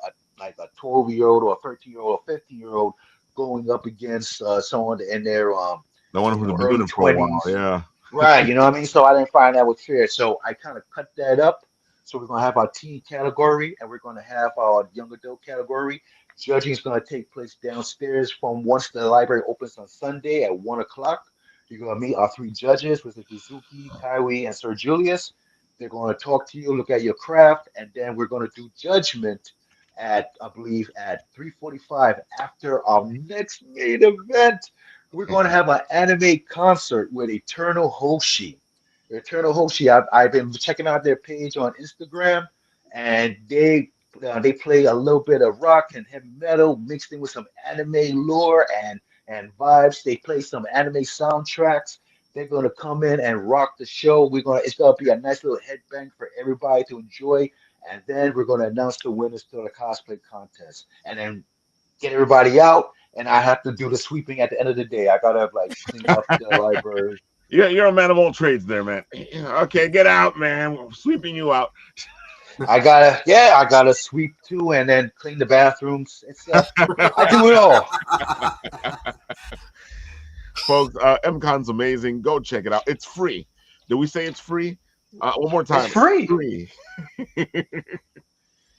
12-year-old or a 13-year-old or 15-year-old going up against someone in their The one who's been doing early it for a while. 20s. Yeah. Right, you know what I mean? So I didn't find that was fair. So I kind of cut that up. So we're gonna have our teen category and we're gonna have our young adult category. Judging is gonna take place downstairs from once the library opens on Sunday at 1 o'clock. You're gonna meet our three judges, which is Suzuki, Kaiwi, and Sir Julius. They're gonna talk to you, look at your craft, and then we're gonna do judgment at I believe at 3:45 after our next main event. We're going to have an anime concert with Eternal Hoshi. Eternal Hoshi, I've been checking out their page on Instagram, and they play a little bit of rock and heavy metal mixed in with some anime lore and vibes. They play some anime soundtracks. They're going to come in and rock the show. It's going to be a nice little headbang for everybody to enjoy. And then we're going to announce the winners to the cosplay contest. And then get everybody out, and I have to do the sweeping at the end of the day. I gotta like clean up the library. Yeah, you're a man of all trades there, man. Okay, get out, man. We're sweeping you out. I gotta sweep too, and then clean the bathrooms. I do it all. Folks, MCON's amazing. Go check it out. It's free. Did we say it's free? One more time. It's free. Free.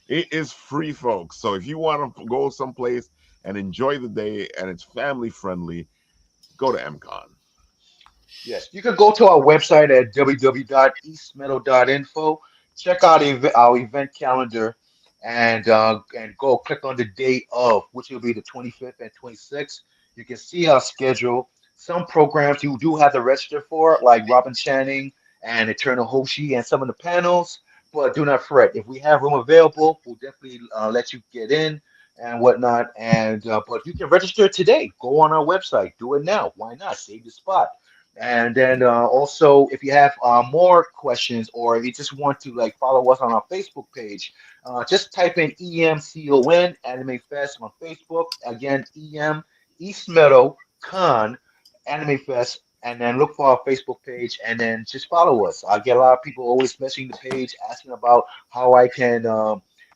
It is free, folks. So if you want to go someplace and enjoy the day and it's family friendly, go to MCON. Yes, you can go to our website at www.eastmeadow.info. Check out our event calendar and go click on the date of, which will be the 25th and 26th. You can see our schedule. Some programs you do have to register for, like Robin Channing and Eternal Hoshi and some of the panels. But do not fret. If we have room available, we'll definitely let you get in and whatnot. And but you can register today. Go on our website. Do it now. Why not? Save the spot. And then also, if you have more questions or if you just want to like follow us on our Facebook page, just type in EMCON Anime Fest on Facebook. Again, East Meadow Con Anime Fest, and then look for our Facebook page and then just follow us. I get a lot of people always messaging the page asking about how I can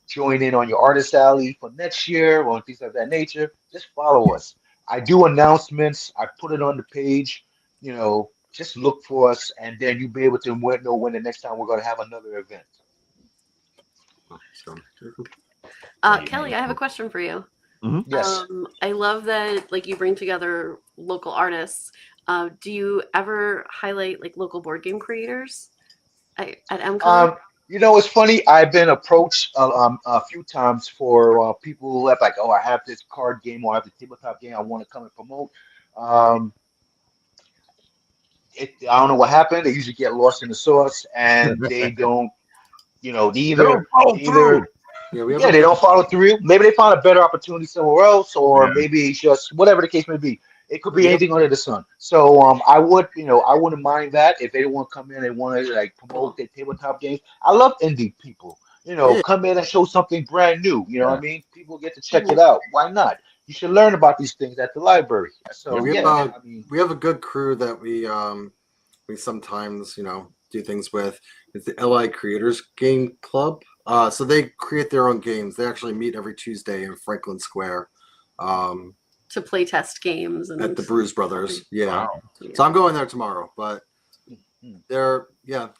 join in on your artist alley for next year or things of that nature. Just follow us. I do announcements. I put it on the page. Just look for us, and then you'll be able to know when the next time we're going to have another event. Kelly, I have a question for you. Mm-hmm. Yes. I love that like you bring together local artists. Do you ever highlight like local board game creators at MCON? It's funny. I've been approached a few times for people who have like, oh, I have this card game or I have the tabletop game I want to come and promote. I don't know what happened. They usually get lost in the sauce, and they don't, They don't follow through. They don't follow through. Maybe they found a better opportunity somewhere else, or maybe it's just whatever the case may be. It could be anything under the sun. So I wouldn't mind that if they want to come in and want to like promote their tabletop games. I love indie people. Come in and show something brand new. You know what I mean? People get to check it out. Why not? you should learn about these things at the library. So we yeah, have I mean, we have a good crew that we sometimes do things with. It's the LI Creators Game Club. So they create their own games. They actually meet every Tuesday in Franklin Square. To play test games and At the Bruise Brothers. Yeah. Wow. So I'm going there tomorrow, but Mhm.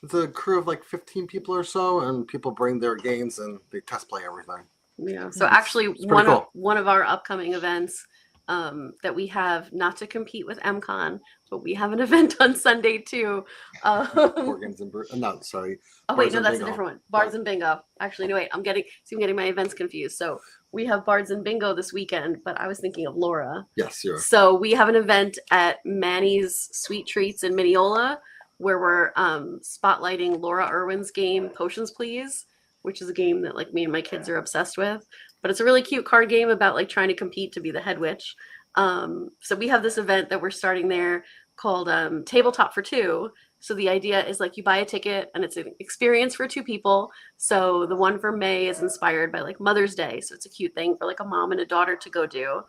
it's a crew of like 15 people or so, and people bring their games and they test play everything. Yeah. So actually, It's pretty cool. one of our upcoming events that we have, not to compete with EMCON, but we have an event on Sunday too. Board games and no, sorry. Oh wait, Bards no, and that's a Bingo. different one. Bards and Bingo. Actually, no, wait. I'm getting my events confused. So we have Bards and Bingo this weekend, but I was thinking of Laura. Yes, you're. So we have an event at Manny's Sweet Treats in Mineola where we're spotlighting Laura Irwin's game Potions Please, which is a game that like me and my kids are obsessed with. But it's a really cute card game about like trying to compete to be the head witch. So we have this event that we're starting there called Tabletop for Two. So the idea is like you buy a ticket and it's an experience for two people. So the one for May is inspired by like Mother's Day. So it's a cute thing for like a mom and a daughter to go do.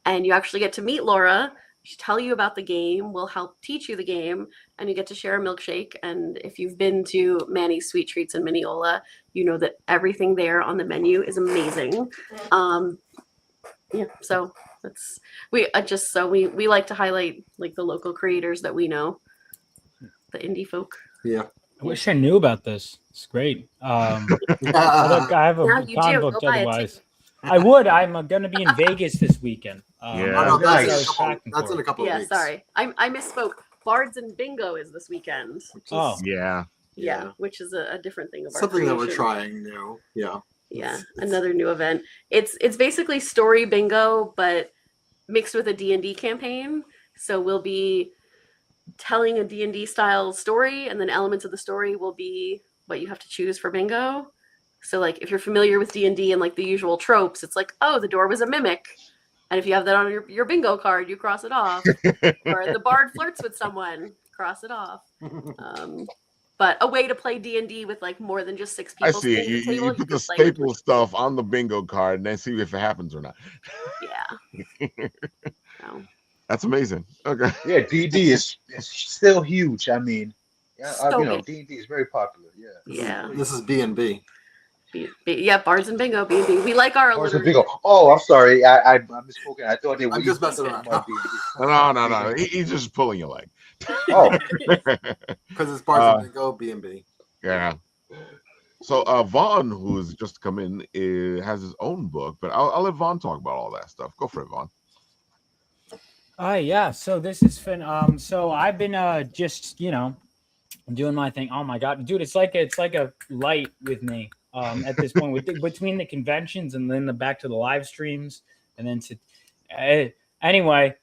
And you actually get to meet Laura. She'll tell you about the game. We'll help teach you the game. And you get to share a milkshake. And if you've been to Manny's Sweet Treats in Mineola, you know that everything there on the menu is amazing. Yeah, so that's we like to highlight like the local creators that we know, the indie folk. Yeah. I wish I knew about this. It's great. Look, I have Now a you con do. booked Go buy a otherwise. I would. I'm going to be in Vegas this weekend. Yeah. Oh, no, Nice. that's in a couple of Yeah, weeks. sorry, I misspoke. Bards and Bingo is this weekend. Which is Oh. Yeah. Yeah, which is a different thing of our something that we're creation. trying new. Yeah. Yeah, another new event. It's basically story bingo, but mixed with a D&D campaign. So we'll be telling a D&D style story, and then elements of the story will be what you have to choose for bingo. So like if you're familiar with D&D and like the usual tropes, it's like, oh, the door was a mimic. And if you have that on your bingo card, you cross it off. Or the bard flirts with someone, cross it off. But a way to play D&D with like more than just 6 people. I see it. sitting at the You table, put can the play with, staple stuff on the bingo card and then see if it happens or not. Yeah. So, That's amazing. Okay. Yeah, D&D is still huge. I mean, So big. D&D is very popular. Yeah. yeah. This is B&B. Yeah, Bards and Bingo, B&B. We like our Or is it alliteration. Bingo? Oh, I'm sorry. I misspoken. I thought they were I'm just messing around. No. He's just pulling your leg. Oh, Because it's Bards and Bingo, B&B. Yeah. So Vaughn, who's just come in, has his own book, but I'll let Vaughn talk about all that stuff. Go for it, Vaughn. Yeah. So this is fun. So I've been just doing my thing. Oh my god, dude, it's like a light with me at this point between the conventions and then back to the live streams and then to anyway.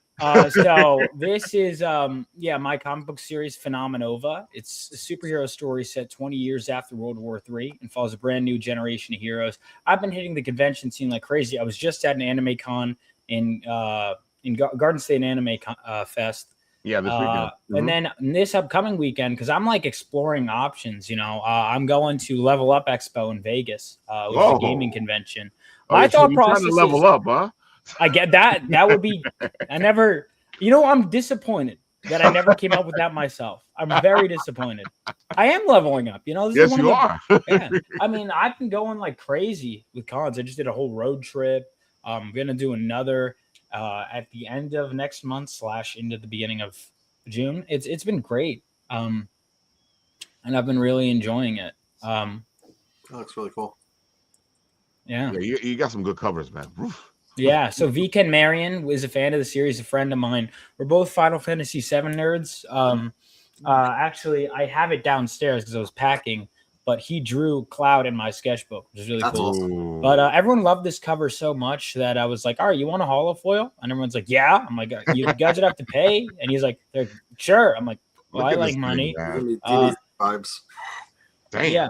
So this is my comic book series Phenomenova. It's a superhero story set 20 years after World War III and follows a brand new generation of heroes. I've been hitting the convention scene like crazy. I was just at an anime con in Garden State Anime Fest. Yeah, this weekend. And then this upcoming weekend, because I'm like exploring options, I'm going to Level Up Expo in Vegas, which is a gaming convention. My thought process is level up, huh? I get that. That would be. I'm disappointed that I never came up with that myself. I'm very disappointed. I am leveling up. This Yes, is you are. Yeah. I mean, I've been going like crazy with cons. I just did a whole road trip. I'm gonna do another at the end of next month / into the beginning of June. It's been great, and I've been really enjoying it. That looks really cool. Yeah, you got some good covers, man. Oof. Yeah. So Viken Marion was a fan of the series, a friend of mine. We're both Final Fantasy VII nerds. Actually, I have it downstairs because I was packing, but he drew Cloud in my sketchbook, which is really cool. Awesome. But everyone loved this cover so much that I was like, all right, you want a holofoil? And everyone's like, yeah. I'm like, you guys would have to pay. And he's like, sure. I'm like, well, I like money. Vibes. Damn. Yeah.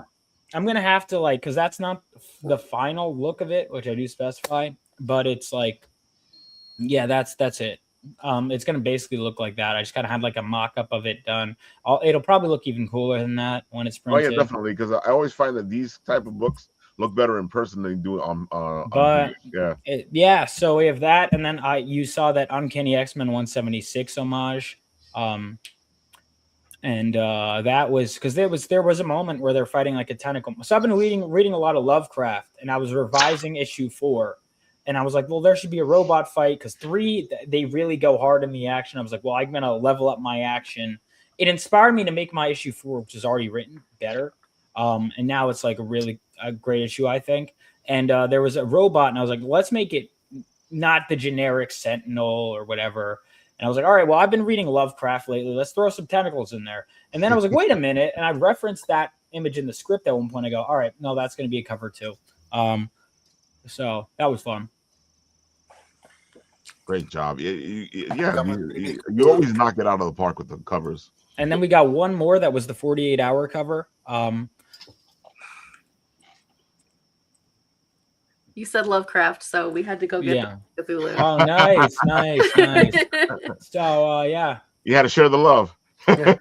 I'm going to have to because that's not the final look of it, which I do specify, but it's like, yeah, that's it. It's going to basically look like that. I just kind of had like a mock-up of it done. It'll probably look even cooler than that when it's printed. Oh, yeah, definitely. Because I always find that these type of books look better in person than do on But yeah. Yeah, so we have that, and then you saw that Uncanny X-Men 176 homage. And that was because there was a moment where they're fighting like a tentacle. So I've been reading a lot of Lovecraft, and I was revising issue 4, and I was like, well, there should be a robot fight because 3 they really go hard in the action. I was like, well, I'm gonna level up my action. It inspired me to make my issue 4, which is already written, better. And now it's like a great issue, I think. And there was a robot, and I was like, let's make it not the generic Sentinel or whatever. And I was like, all right, well, I've been reading Lovecraft lately. Let's throw some tentacles in there. And then I was like, wait a minute. And I referenced that image in the script at one point. I go, all right, no, that's going to be a cover too. So that was fun. Great job. You always knock it out of the park with the covers. And then we got one more that was the 48-hour cover. You said Lovecraft, so we had to go get Cthulhu. Oh, nice. So, yeah. You had to share the love. I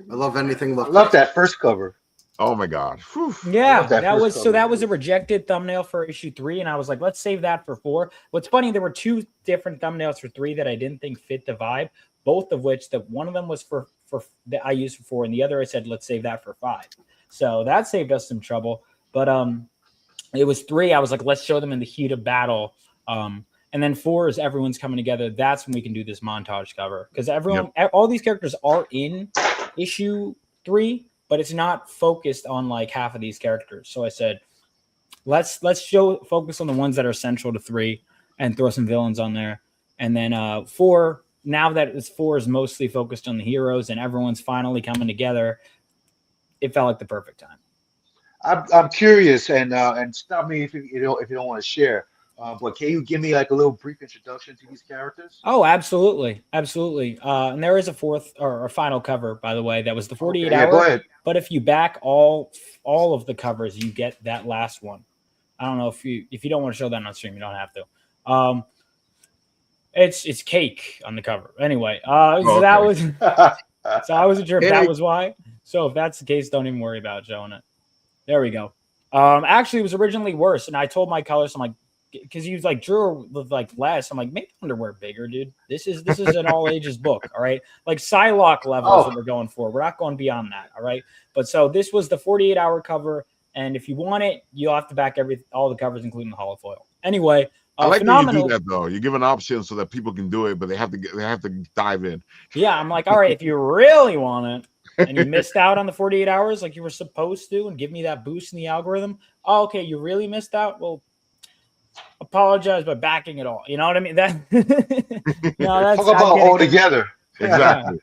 love anything I love that first cover. Oh my God. Whew. Yeah, that was a rejected thumbnail for issue 3, and I was like, let's save that for 4. What's funny, there were 2 different thumbnails for 3 that I didn't think fit the vibe, both of which one of them was for that I used for 4, and the other I said, let's save that for 5. So that saved us some trouble. But it was 3. I was like, let's show them in the heat of battle. And then 4 is everyone's coming together. That's when we can do this montage cover because all these characters are in issue 3, but it's not focused on like half of these characters. So I said, let's focus on the ones that are central to 3 and throw some villains on there. And then 4, now that 4 is mostly focused on the heroes and everyone's finally coming together, it felt like the perfect time. I'm curious, and stop me if you don't want to share. But can you give me like a little brief introduction to these characters? Oh, absolutely. And there is a 4th or a final cover, by the way. That was the 48 hour. Yeah, go ahead. But if you back all of the covers, you get that last one. I don't know if you don't want to show that on stream, you don't have to. It's cake on the cover. Anyway, so that was so I wasn't sure if that was why. So if that's the case, don't even worry about showing it. There we go. Actually, it was originally worse, and I told my colors, I'm like, because he was like drew with like less. I'm like, make the underwear bigger, dude. This is an all ages book, all right. Like Psylocke levels that we're going for. We're not going beyond that, all right. But so this was the 48-hour cover, and if you want it, you'll have to back all the covers, including the holofoil. Anyway, I like that you do that though. You give an option so that people can do it, but they have to dive in. Yeah, I'm like, all right, if you really want it. And you missed out on the 48 hours like you were supposed to and give me that boost in the algorithm. Oh, okay, you really missed out? Well, apologize by backing it all. You know what I mean? That's talk about all together. Exactly.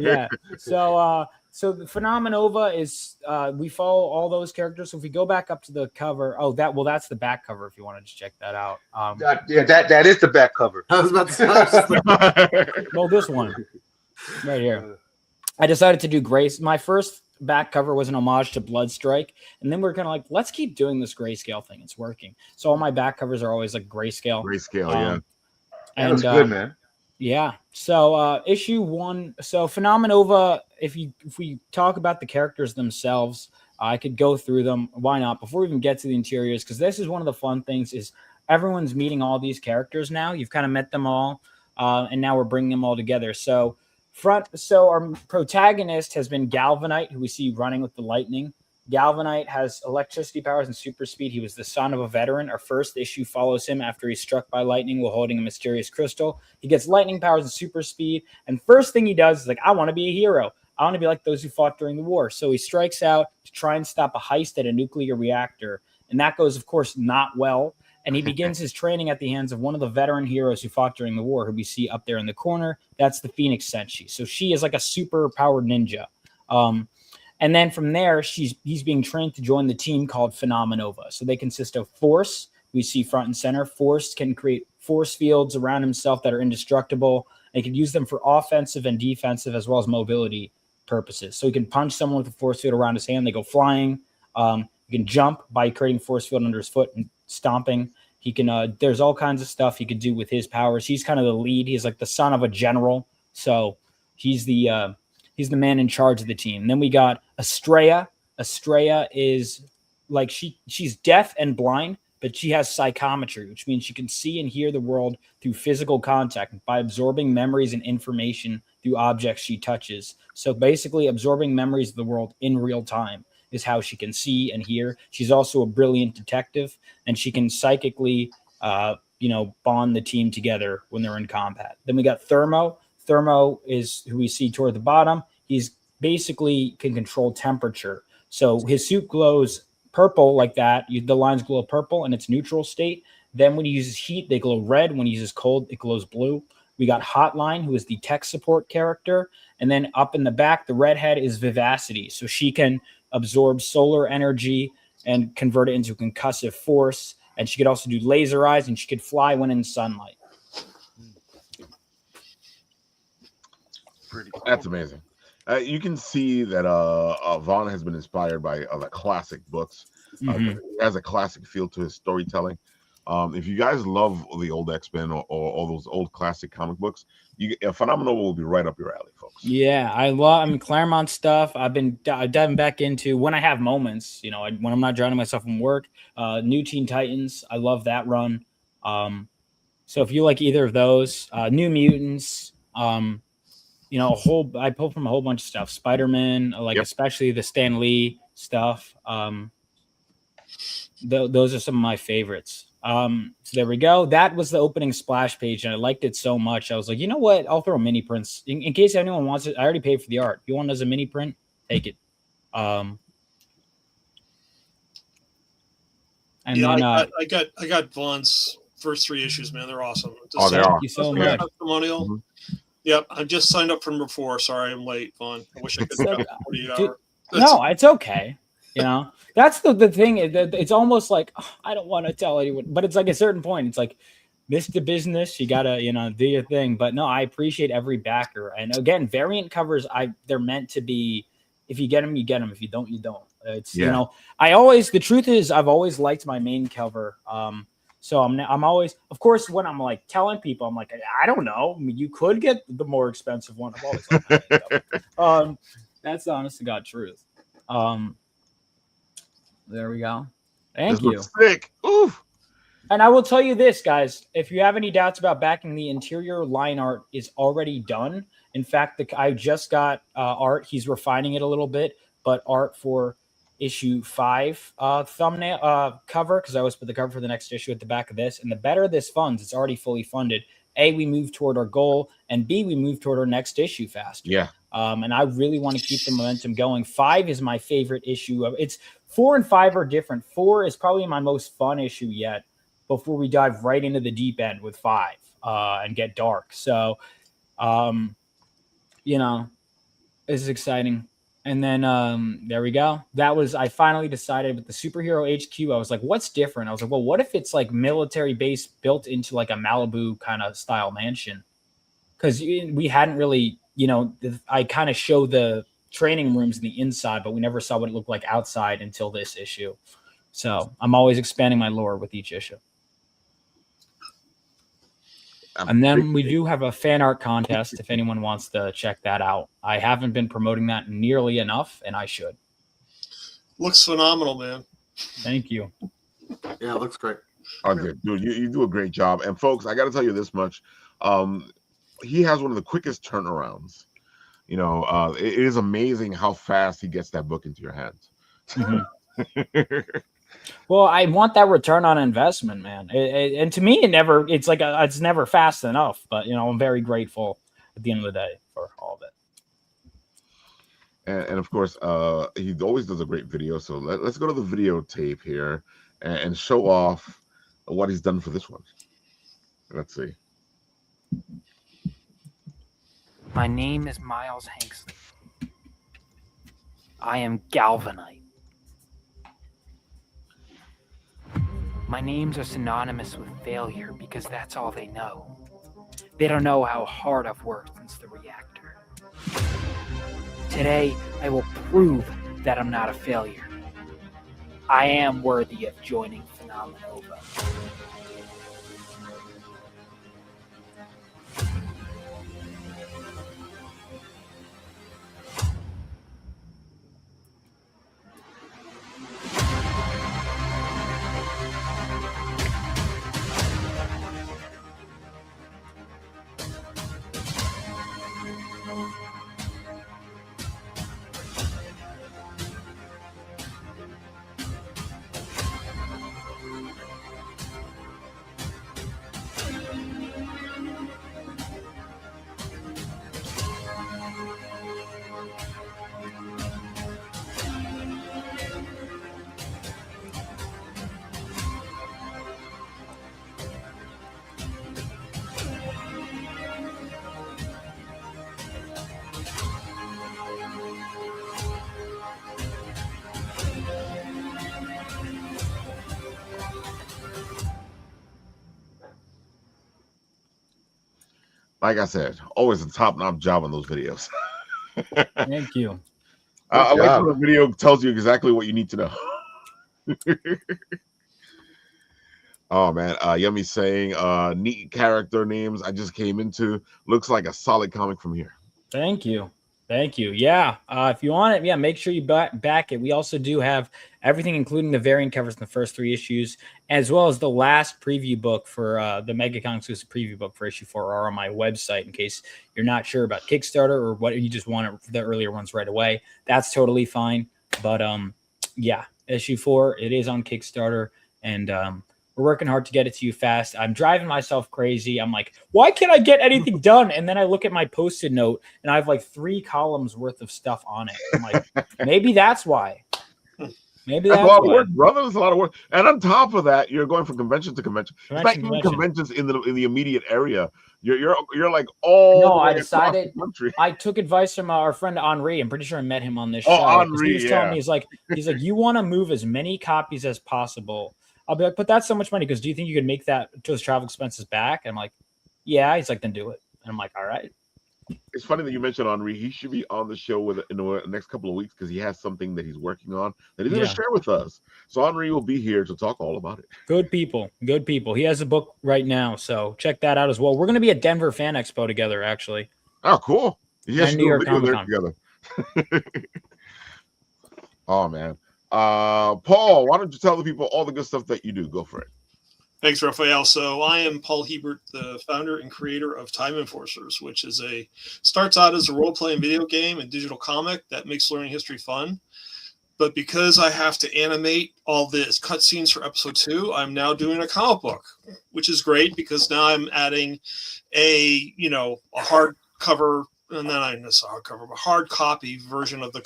Yeah. So the Phenomenova is we follow all those characters. So if we go back up to the cover, that's the back cover if you wanted to check that out. That is the back cover. I was about to say. Well, this one right here. I decided to do grace. My first back cover was an homage to Bloodstrike, and then we're kind of like, let's keep doing this grayscale thing. It's working. So all my back covers are always like grayscale. Yeah. And that's good, man. Yeah. So issue 1. So Phenomenova. If we talk about the characters themselves, I could go through them. Why not? Before we even get to the interiors, because this is one of the fun things. Is everyone's meeting all these characters now. You've kind of met them all, and now we're bringing them all together. So our protagonist has been Galvanite, who we see running with the lightning. Galvanite has electricity powers and super speed. He was the son of a veteran. Our first issue follows him after he's struck by lightning while holding a mysterious crystal. He gets lightning powers and super speed. And first thing he does is like, I want to be a hero. I want to be like those who fought during the war. So he strikes out to try and stop a heist at a nuclear reactor. And that goes, of course, not well. And he begins his training at the hands of one of the veteran heroes who fought during the war, who we see up there in the corner. That's the Phoenix Senshi. So she is like a super powered ninja. And then from there, he's being trained to join the team called Phenomenova. So they consist of Force. We see front and center. Force can create force fields around himself that are indestructible. And he can use them for offensive and defensive as well as mobility purposes. So he can punch someone with a force field around his hand. They go flying. He can jump by creating force field under his foot and stomping. He can there's all kinds of stuff he could do with his powers. He's kind of the lead. He's like the son of a general. So he's the man in charge of the team. And then we got Estrella. Estrella is like she's deaf and blind, but she has psychometry, which means she can see and hear the world through physical contact by absorbing memories and information through objects she touches. So basically absorbing memories of the world in real time is how she can see and hear. She's also a brilliant detective, and she can psychically, bond the team together when they're in combat. Then we got Thermo. Thermo is who we see toward the bottom. He's basically can control temperature. So his suit glows purple like that. The lines glow purple in its neutral state. Then when he uses heat, they glow red. When he uses cold, it glows blue. We got Hotline, who is the tech support character. And then up in the back, the redhead is Vivacity. So she can absorb solar energy and convert it into concussive force. And she could also do laser eyes, and she could fly when in sunlight. Pretty cool. That's amazing. You can see that Vaughn has been inspired by the classic books. He has a classic feel to his storytelling. If you guys love the old X-Men or all those old classic comic books, Phenomenal will be right up your alley, folks. Yeah, Claremont stuff. I've been diving back into when I have moments, when I'm not drowning myself in work. New Teen Titans, I love that run. So if you like either of those, New Mutants, I pull from a whole bunch of stuff. Spider-Man, especially the Stan Lee stuff. Those are some of my favorites. So there we go. That was the opening splash page, and I liked it so much. I was like, you know what? I'll throw mini prints in case anyone wants it. I already paid for the art. If you want it as a mini print, take it. And then I got Vaughn's first 3 issues, man. They're awesome. Thank you so much. Testimonial. Mm-hmm. Yep, I just signed up from before. Sorry, I'm late, Vaughn. I wish I could have 48 hours. No, it's okay. That's the thing. It's almost like I don't want to tell anyone, but it's like a certain point. It's like this is the business. You gotta, do your thing. But no, I appreciate every backer. And again, variant covers, they're meant to be. If you get them, you get them. If you don't, you don't. It's the truth is I've always liked my main cover. So I'm always, of course, when I'm like telling people, I'm like, I don't know. I mean, you could get the more expensive one. I've always liked that. That's the honest to God truth. There we go. Thank you. Sick. Oof. And I will tell you this, guys. If you have any doubts about backing, the interior line art is already done. In fact, I just got art. He's refining it a little bit, but art for issue 5 thumbnail cover, because I always put the cover for the next issue at the back of this. And the better this funds, it's already fully funded. A, we move toward our goal, and B, we move toward our next issue faster. Yeah. And I really want to keep the momentum going. 5 is my favorite issue. It's 4 and 5 are different. 4 is probably my most fun issue yet before we dive right into the deep end with 5 and get dark. So, this is exciting. And then there we go. I finally decided with the Superhero HQ, I was like, what's different? I was like, well, what if it's like military base built into like a Malibu kind of style mansion? Because we hadn't really, I kind of show the training rooms in the inside, but we never saw what it looked like outside until this issue. So I'm always expanding my lore with each issue. And then we do have a fan art contest if anyone wants to check that out. I haven't been promoting that nearly enough, and I should. Looks phenomenal, man. Thank you. Yeah, it looks great. Okay, dude, you do a great job. And folks, I got to tell you this much. He has one of the quickest turnarounds. It is amazing how fast he gets that book into your hands. Mm-hmm. Well, I want that return on investment, man. And to me, it's never fast enough. But I'm very grateful at the end of the day for all of it. And of course, he always does a great video. So let's go to the videotape here and show off what he's done for this one. Let's see. My name is Miles Hanksley. I am Galvanite. My names are synonymous with failure because that's all they know. They don't know how hard I've worked since the reactor. Today, I will prove that I'm not a failure. I am worthy of joining Phenomenova. Like I said, always a top-notch job on those videos. Thank you. I like job. when a video tells you exactly what you need to know. Oh man, Yummy saying neat character names I just came into. Looks like a solid comic from here. Thank you. Thank you. Yeah. If you want it, yeah, make sure you back it. We also do have everything, including the variant covers in the first 3 issues, as well as the last preview book for the MegaCon exclusive preview book for issue 4 are on my website in case you're not sure about Kickstarter or what you just want it for the earlier ones right away. That's totally fine. But yeah, issue 4, it is on Kickstarter, and we're working hard to get it to you fast. I'm driving myself crazy. I'm like, why can't I get anything done? And then I look at my Post-it note, and I have like 3 columns worth of stuff on it. I'm like, maybe that's why. Maybe That's that's a lot of why. work, brother. That's a lot of work. And on top of that, you're going from convention to convention. It's not even Convention. conventions in the immediate area. You're like all No, the way I across decided the country. I took advice from our friend Henri. I'm pretty sure I met him on this Oh, show. 'Cause Henri, he was telling yeah. me, he's like, you want to move as many copies as possible. I'll be like, but that's so much money. Because do you think you could make that those travel expenses back? And I'm like, yeah. He's like, then do it. And I'm like, all right. It's funny that you mentioned Henri. He should be on the show in the next couple of weeks because he has something that he's working on that he's going to share with us. So Henri will be here to talk all about it. Good people. Good people. He has a book right now. So check that out as well. We're going to be at Denver Fan Expo together, actually. Oh, cool. You And should New do a York video there Comic-Con. together. Oh, man. Paul, why don't you tell the people all the good stuff that you do? Go for it. Thanks, Raphael. So I am Paul Hebert, the founder and creator of Time Enforcers, which starts out as a role-playing video game and digital comic that makes learning history fun. But because I have to animate all the cutscenes for episode 2, I'm now doing a comic book, which is great because now I'm adding a hardcover, and then a hard copy version of the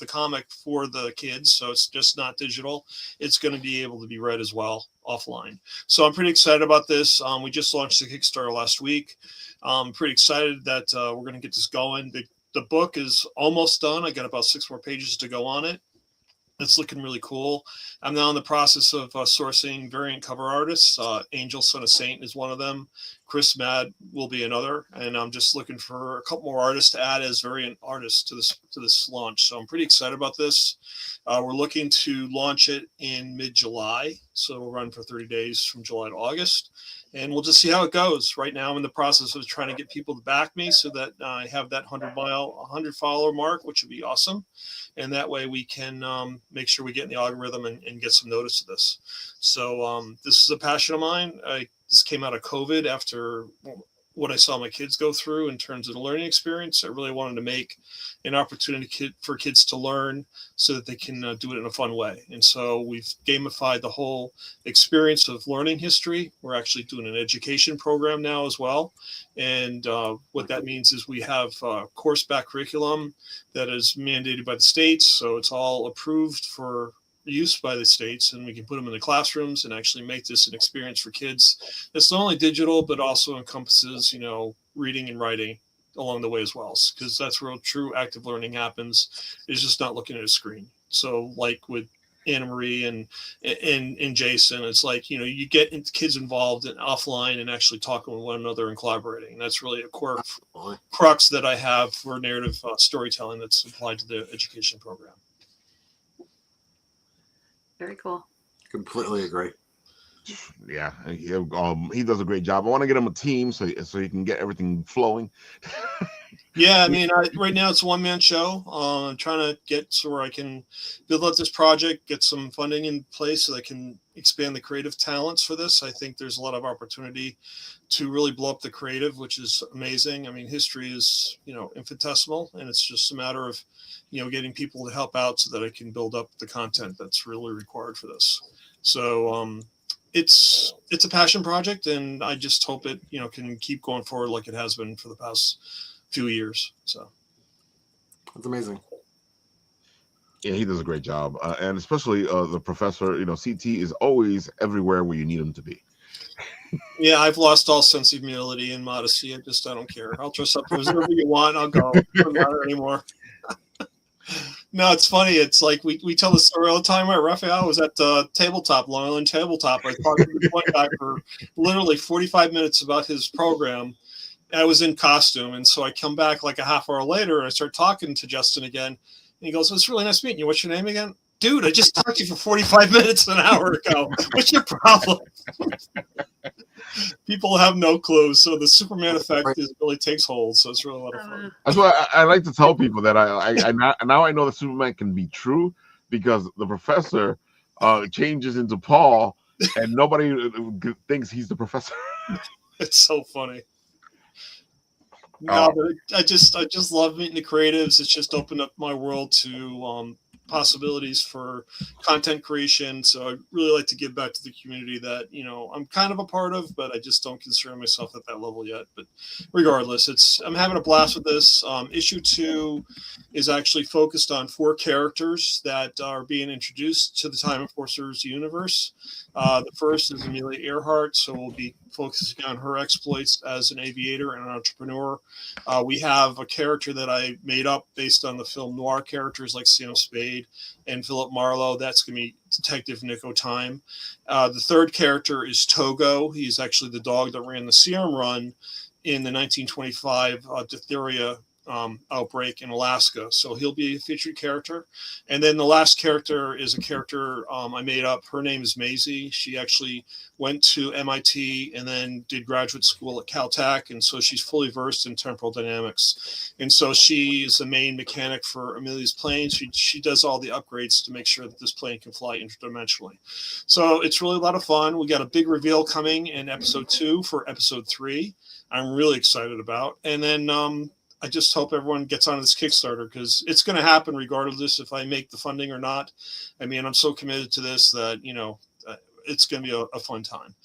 comic for the kids. So it's just not digital. It's going to be able to be read as well offline. So I'm pretty excited about this. We just launched the Kickstarter last week. I'm pretty excited that we're going to get this going. The book is almost done. I got about 6 more pages to go on it. It's looking really cool. I'm now in the process of sourcing variant cover artists. Angel Son of Saint is one of them. Chris Mad will be another. And I'm just looking for a couple more artists to add as variant artists to this launch. So I'm pretty excited about this. We're looking to launch it in mid-July. So we'll run for 30 days from July to August. And we'll just see how it goes. Right now I'm in the process of trying to get people to back me so that I have that 100 follower mark, which would be awesome. And that way we can make sure we get in the algorithm and get some notice of this. So this is a passion of mine. This came out of COVID after what I saw my kids go through in terms of the learning experience. I really wanted to make an opportunity for kids to learn so that they can do it in a fun way. And so we've gamified the whole experience of learning history. We're actually doing an education program now as well. And what that means is we have course-back curriculum that is mandated by the states. So it's all approved for use by the states, and we can put them in the classrooms and actually make this an experience for kids that's not only digital but also encompasses reading and writing along the way as well, because that's where true active learning happens, is just not looking at a screen. So like with Anna Marie and Jason, it's like you get kids involved and offline and actually talking with one another and collaborating. And that's really a core crux that I have for narrative storytelling that's applied to the education program. Very cool. Completely agree. Yeah, he does a great job. I want to get him a team so he can get everything flowing. Yeah, I mean, right now it's a one-man show. I'm trying to get so where I can build up this project, get some funding in place so that I can expand the creative talents for this. I think there's a lot of opportunity to really blow up the creative, which is amazing. I mean, history is, infinitesimal, and it's just a matter of, getting people to help out so that I can build up the content that's really required for this. So it's a passion project, and I just hope it, can keep going forward like it has been for the past few years. So that's amazing. Yeah, he does a great job, and especially the professor. CT is always everywhere where you need him to be. Yeah, I've lost all sense of humility and modesty. I don't care. I'll dress up as whatever you want. I'll go. It doesn't matter anymore. No, it's funny. It's like we tell the story all the time. Right, Raphael was at Tabletop, Long Island Tabletop. I talked to this one guy for literally 45 minutes about his program. I was in costume, and so I come back like a half hour later, and I start talking to Justin again, and he goes, "It's really nice meeting you. What's your name again?" Dude, I just talked to you for 45 minutes an hour ago. What's your problem? People have no clue. So the Superman effect really takes hold. So it's really a lot of fun. That's why I like to tell people that I now I know that Superman can be true because the professor changes into Paul and nobody thinks he's the professor. It's so funny. No, but I just love meeting the creatives. It's just opened up my world to possibilities for content creation. So I really like to give back to the community that, you know, I'm kind of a part of, but I just don't consider myself at that level yet. But regardless, I'm having a blast with this. Issue 2 is actually focused on 4 characters that are being introduced to the Time Enforcers universe. The first is Amelia Earhart, so we'll be focusing on her exploits as an aviator and an entrepreneur. We have a character that I made up based on the film noir characters like Sam Spade and Philip Marlowe. That's going to be Detective Nick O'Time. The third character is Togo. He's actually the dog that ran the serum run in the 1925 diphtheria outbreak in Alaska. So he'll be a featured character. And then the last character is a character I made up. Her name is Maisie. She actually went to MIT and then did graduate school at Caltech. And so she's fully versed in temporal dynamics. And so she is the main mechanic for Amelia's plane. She does all the upgrades to make sure that this plane can fly interdimensionally. So it's really a lot of fun. We got a big reveal coming in episode 2 for episode 3. I'm really excited about. And then I just hope everyone gets on this Kickstarter because it's going to happen regardless if I make the funding or not. I mean, I'm so committed to this that, you know, it's going to be a fun time.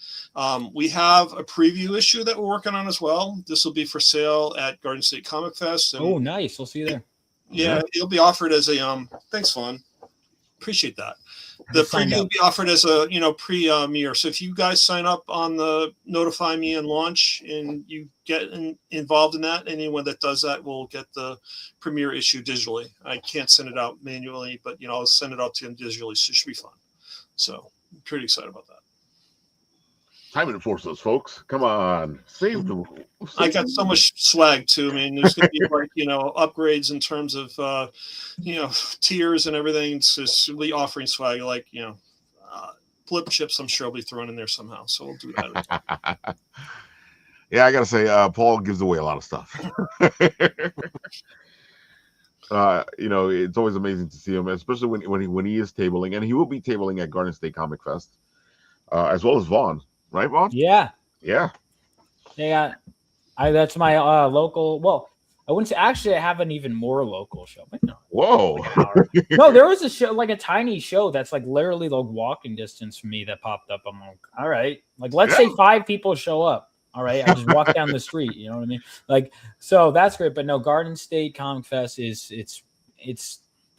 We have a preview issue that we're working on as well. This will be for sale at Garden State Comic Fest. And nice. We'll see you there. Yeah, it'll be offered as a thanks, Fawn. Appreciate that. The preview will be offered as a pre-premiere. So if you guys sign up on the Notify Me and launch and you get involved in that, anyone that does that will get the premiere issue digitally. I can't send it out manually, but I'll send it out to them digitally. So it should be fun. So I'm pretty excited about that. Time Enforcers, folks. Come on. Save the. I got so much swag too. I mean, there's going to be like, upgrades in terms of, tiers and everything. It's just really offering swag like, Blip chips, I'm sure I'll be thrown in there somehow. So we'll do that. Yeah, I got to say, Paul gives away a lot of stuff. It's always amazing to see him, especially when he is tabling. And he will be tabling at Garden State Comic Fest, as well as Vaughn. Right, Vaughn? Yeah. That's my local. Well, I wouldn't say. Actually, I have an even more local show. But no. Whoa. No, there was a show, like a tiny show that's like literally like walking distance from me that popped up. I'm like, all right. Like, let's say 5 people show up. All right, I just walk down the street. You know what I mean? Like, so that's great. But no, Garden State Comic Fest it's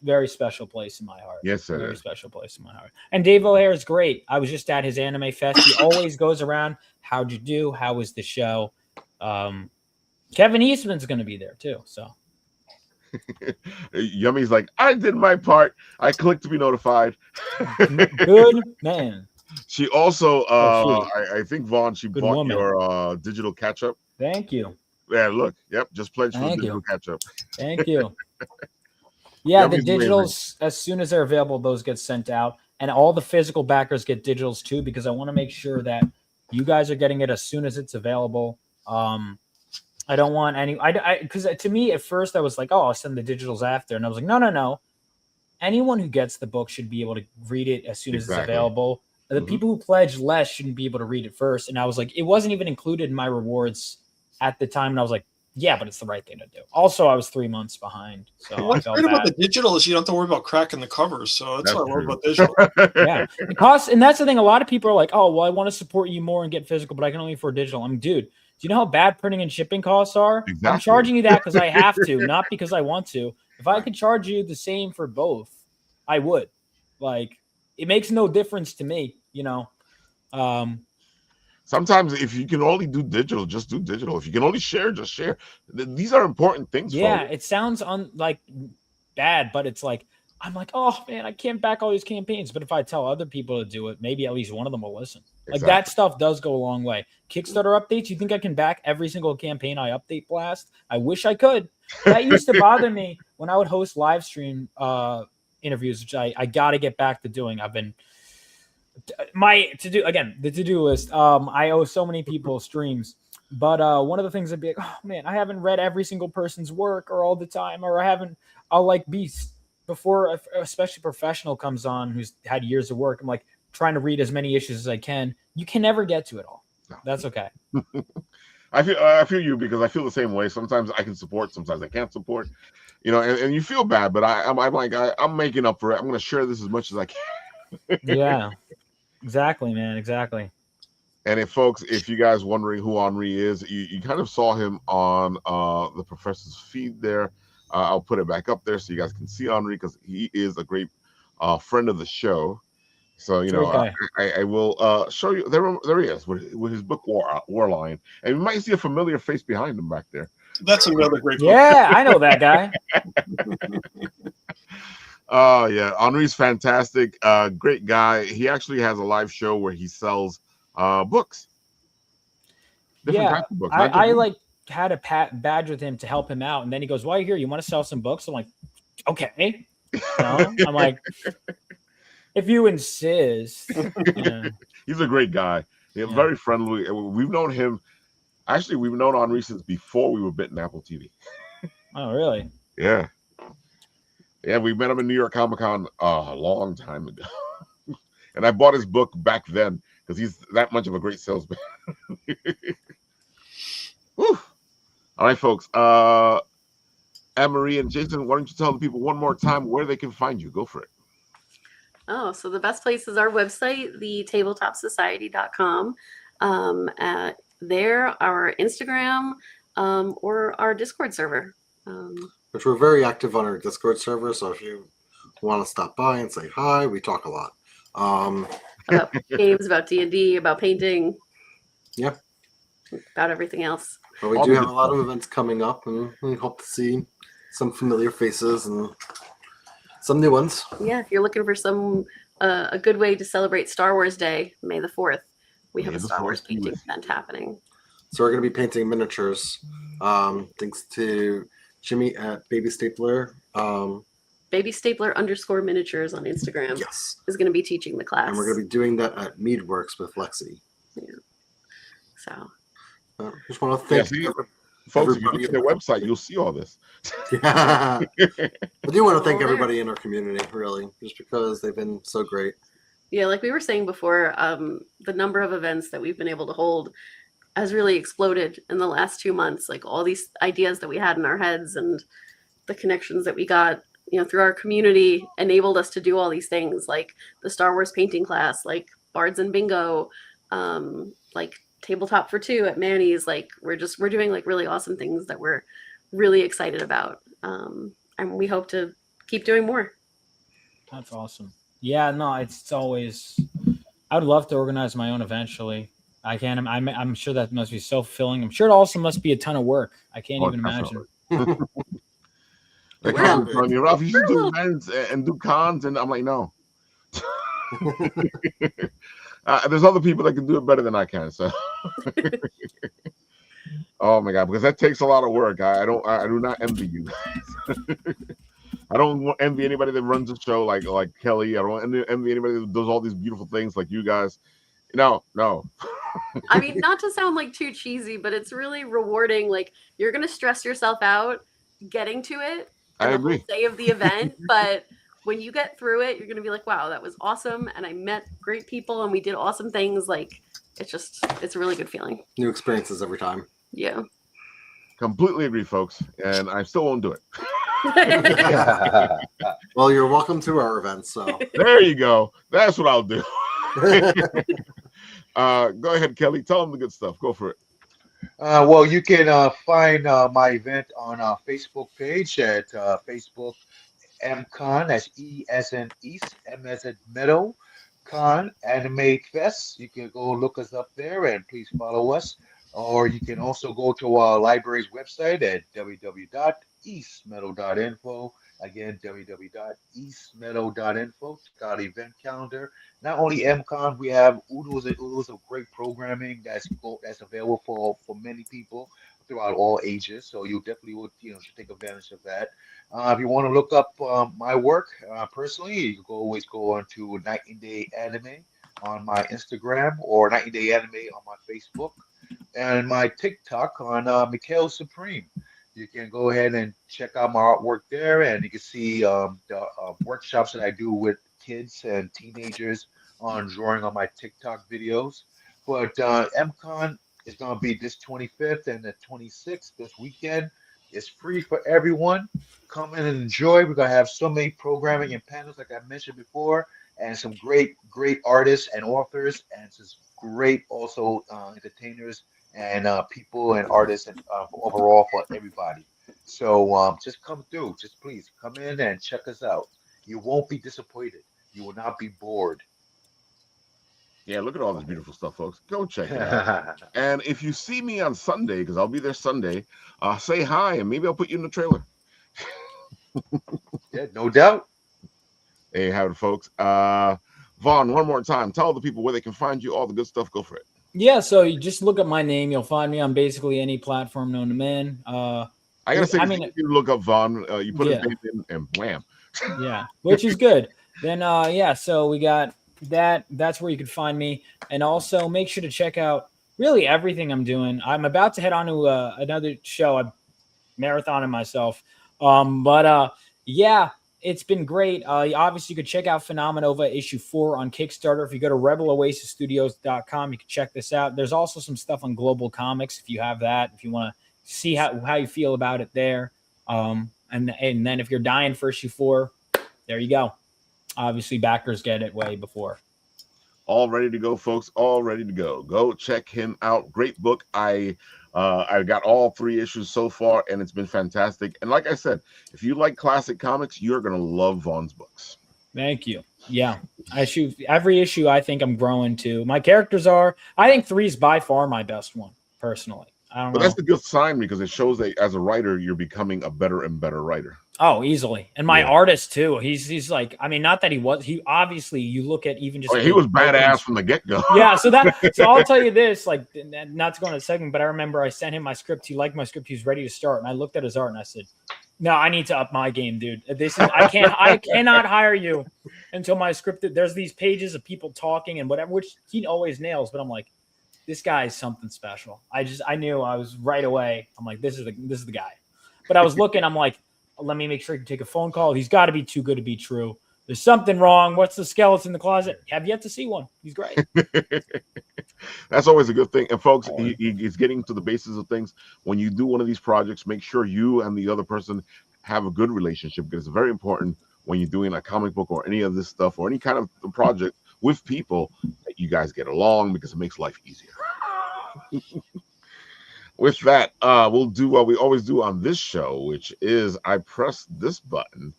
very special place in my heart. Yes, it very is. Special place in my heart. And Dave O'Hare is great. I was just at his anime fest. He always goes around. How'd you do? How was the show? Kevin Eastman's going to be there too. So Yummy's like, I did my part. I clicked to be notified. Good man. She also, I think Vaughn, she Good bought woman. your digital catch up. Thank you. Yeah, look. Yep, just pledged for Thank digital you. catch up. Thank you. Yeah, the Yummy's digitals, as soon as they're available, those get sent out. And all the physical backers get digitals too, because I want to make sure that you guys are getting it as soon as it's available. I don't want any, because to me at first I was like, oh, I'll send the digitals after. And I was like, no. Anyone who gets the book should be able to read it as soon as it's available. The people who pledge less shouldn't be able to read it first. And I was like, it wasn't even included in my rewards at the time. And I was like, yeah, but it's the right thing to do. Also, I was 3 months behind. So what's great about the digital is you don't have to worry about cracking the covers. So that's what I love about digital. Yeah. It costs, and that's the thing. A lot of people are like, oh, well, I want to support you more and get physical, but I can only afford digital. I'm dude, do you know how bad printing and shipping costs are? Exactly. I'm charging you that because I have to, not because I want to. If I could charge you the same for both, I would. Like, it makes no difference to me, Sometimes if you can only do digital, just do digital. If you can only share, just share. These are important things. Yeah, it sounds bad, but it's like, I'm like, oh man, I can't back all these campaigns. But if I tell other people to do it, maybe at least one of them will listen. Like that stuff does go a long way. Kickstarter updates, you think I can back every single campaign I update blast? I wish I could. That used to bother me when I would host live stream interviews, which I got to get back to doing. I've been the to-do list. I owe so many people streams, but one of the things I'd be like, oh man, I haven't read every single person's work or all the time, or I'll like be before, especially professional comes on who's had years of work. I'm like trying to read as many issues as I can. You can never get to it all. No. That's okay. I feel you, because I feel the same way. Sometimes I can support, sometimes I can't support. You know, and you feel bad, but I'm like I'm making up for it. I'm going to share this as much as I can. Yeah, exactly, man, exactly. And if you guys wondering who Henri is, you kind of saw him on the professor's feed there. I'll put it back up there so you guys can see Henri, because he is a great friend of the show. So, you know, I will show you. There he is with his book Warline. And you might see a familiar face behind him back there. That's another great book. Yeah, I know that guy. Oh, yeah. Henri's fantastic. Great guy. He actually has a live show where he sells books. Different types of books. I like had a badge with him to help him out. And then he goes, while you're here, you want to sell some books? I'm like, okay. I'm like, if you insist. Yeah. He's a great guy. He's very friendly. We've known him. Actually, we've known Henri since before we were bitten Apple TV. Oh, really? Yeah. Yeah, we met him in New York Comic Con a long time ago. And I bought his book back then because he's that much of a great salesman. Woo. All right, folks. Anne-Marie and Jason, why don't you tell the people one more time where they can find you? Go for it. Oh, so the best place is our website, the TabletopSociety.com. There, our Instagram, or our Discord server. Which we're very active on our Discord server, so if you want to stop by and say hi, we talk a lot. About games, about D&D, about painting. Yep. About everything else. But we do have a lot of events coming up, and we hope to see some familiar faces and some new ones. Yeah, if you're looking for some a good way to celebrate Star Wars Day, May the 4th, we have a Star Wars painting event happening. So we're going to be painting miniatures. Thanks to Jimmy at Baby Stapler. Baby Stapler _ miniatures on Instagram. Yes. Is going to be teaching the class. And we're going to be doing that at Meadworks with Lexi. Yeah. So. Just want to thank folks, if you look at their website, you'll see all this. Yeah. I do want to thank everybody in our community, really, just because they've been so great. Yeah, like we were saying before, the number of events that we've been able to hold has really exploded in the last 2 months. Like all these ideas that we had in our heads and the connections that we got, you know, through our community enabled us to do all these things, like the Star Wars painting class, like Bards and Bingo, like Tabletop for Two at Manny's. Like we're doing like really awesome things that we're really excited about, and we hope to keep doing more. That's awesome. Yeah, no, it's always. I would love to organize my own eventually. I can. I'm sure that must be so fulfilling. I'm sure it also must be a ton of work. I can't even imagine. Like, come on, Ralph, you should do events and do cons, and I'm like, no. There's other people that can do it better than I can. So, oh my god, because that takes a lot of work. I do not envy you guys. I don't envy anybody that runs a show like Kelly. I don't envy anybody that does all these beautiful things like you guys. No. I mean, not to sound like too cheesy, but it's really rewarding. Like you're gonna stress yourself out getting to it. I agree. The day of the event, but when you get through it, you're gonna be like, "Wow, that was awesome!" And I met great people, and we did awesome things. Like it's a really good feeling. New experiences every time. Yeah. Completely agree, folks, and I still won't do it. Well, you're welcome to our events. So there you go. That's what I'll do. Go ahead, Kelly. Tell them the good stuff. Go for it. Well, you can find my event on our Facebook page at Facebook EMCON, that's E as in East, M as in Meadow, Con Animate Fest. You can go look us up there and please follow us. Or you can also go to our library's website at www.eastmeadow.info. Again, www.eastmeadow.info. Check out event calendar. Not only MCon, we have oodles and oodles of great programming that's available for many people throughout all ages. So you definitely would should take advantage of that. If you want to look up my work personally, you can always go on to Night and Day Anime on my Instagram or Night and Day Anime on my Facebook and my TikTok on Mikhail Supreme. You can go ahead and check out my artwork there, and you can see the workshops that I do with kids and teenagers on drawing on my TikTok videos. But MCon is going to be this 25th and the 26th this weekend. It's free for everyone. Come in and enjoy. We're going to have so many programming and panels, like I mentioned before, and some great, great artists and authors, and some great also entertainers and people and artists and overall for everybody. So just come through. Just please come in and check us out. You won't be disappointed. You will not be bored. Yeah, look at all this beautiful stuff, folks. Go check it out. And if you see me on Sunday, because I'll be there Sunday, say hi, and maybe I'll put you in the trailer. Yeah, no doubt. There you have it, folks. Vaughn, one more time. Tell the people where they can find you, all the good stuff. Go for it. Yeah, so you just look up my name. You'll find me on basically any platform known to man. I gotta say, if you look up Vaughn, you put his name in, and blam. Yeah, which is good. Then, so we got that. That's where you can find me. And also make sure to check out really everything I'm doing. I'm about to head on to another show. I'm marathoning myself. It's been great. Obviously, you could check out Phenomenova issue 4 on Kickstarter. If you go to RebelOasisStudios.com, you can check this out. There's also some stuff on Global Comics if you have that, if you want to see how you feel about it there. And then if you're dying for issue 4, there you go. Obviously, backers get it way before. All ready to go, folks. All ready to go. Go check him out. Great book. I got all 3 issues so far, and it's been fantastic. And like I said, if you like classic comics, you're going to love Vaughn's books. Thank you. Yeah. Every issue I think I'm growing to. My characters are, I think 3 is by far my best one, personally. But that's a good sign because it shows that as a writer, you're becoming a better and better writer. Oh, easily. And my artist too. He's like, I mean, not that he obviously you look at even just he was badass from the get-go. Yeah, so I'll tell you this, like, not to go into a segment, but I remember I sent him my script. He liked my script. He was ready to start, and I looked at his art and I said, "No, I need to up my game, dude. I cannot hire you until my script. There's these pages of people talking and whatever, which he always nails, but I'm like, this guy is something special. I knew I was right away. I'm like, this is the guy. But I was looking, I'm like, let me make sure he can take a phone call. He's got to be too good to be true. There's something wrong. What's the skeleton in the closet? Have yet to see one. He's great. That's always a good thing. And folks, he's getting to the basis of things. When you do one of these projects, make sure you and the other person have a good relationship, because it's very important when you're doing a comic book or any of this stuff or any kind of project with people that you guys get along, because it makes life easier. With that, we'll do what we always do on this show, which is I press this button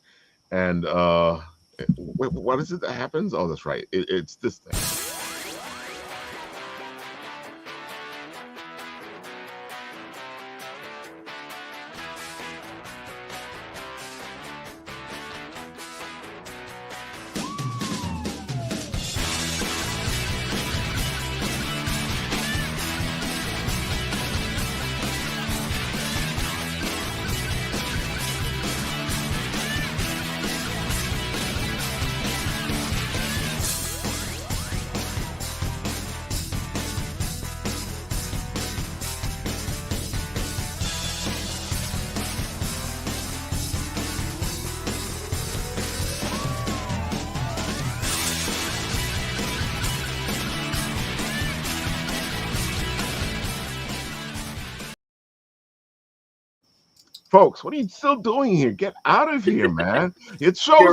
and what is it that happens? Oh, that's right. It's this thing. Folks, what are you still doing here? Get out of here, man. It's show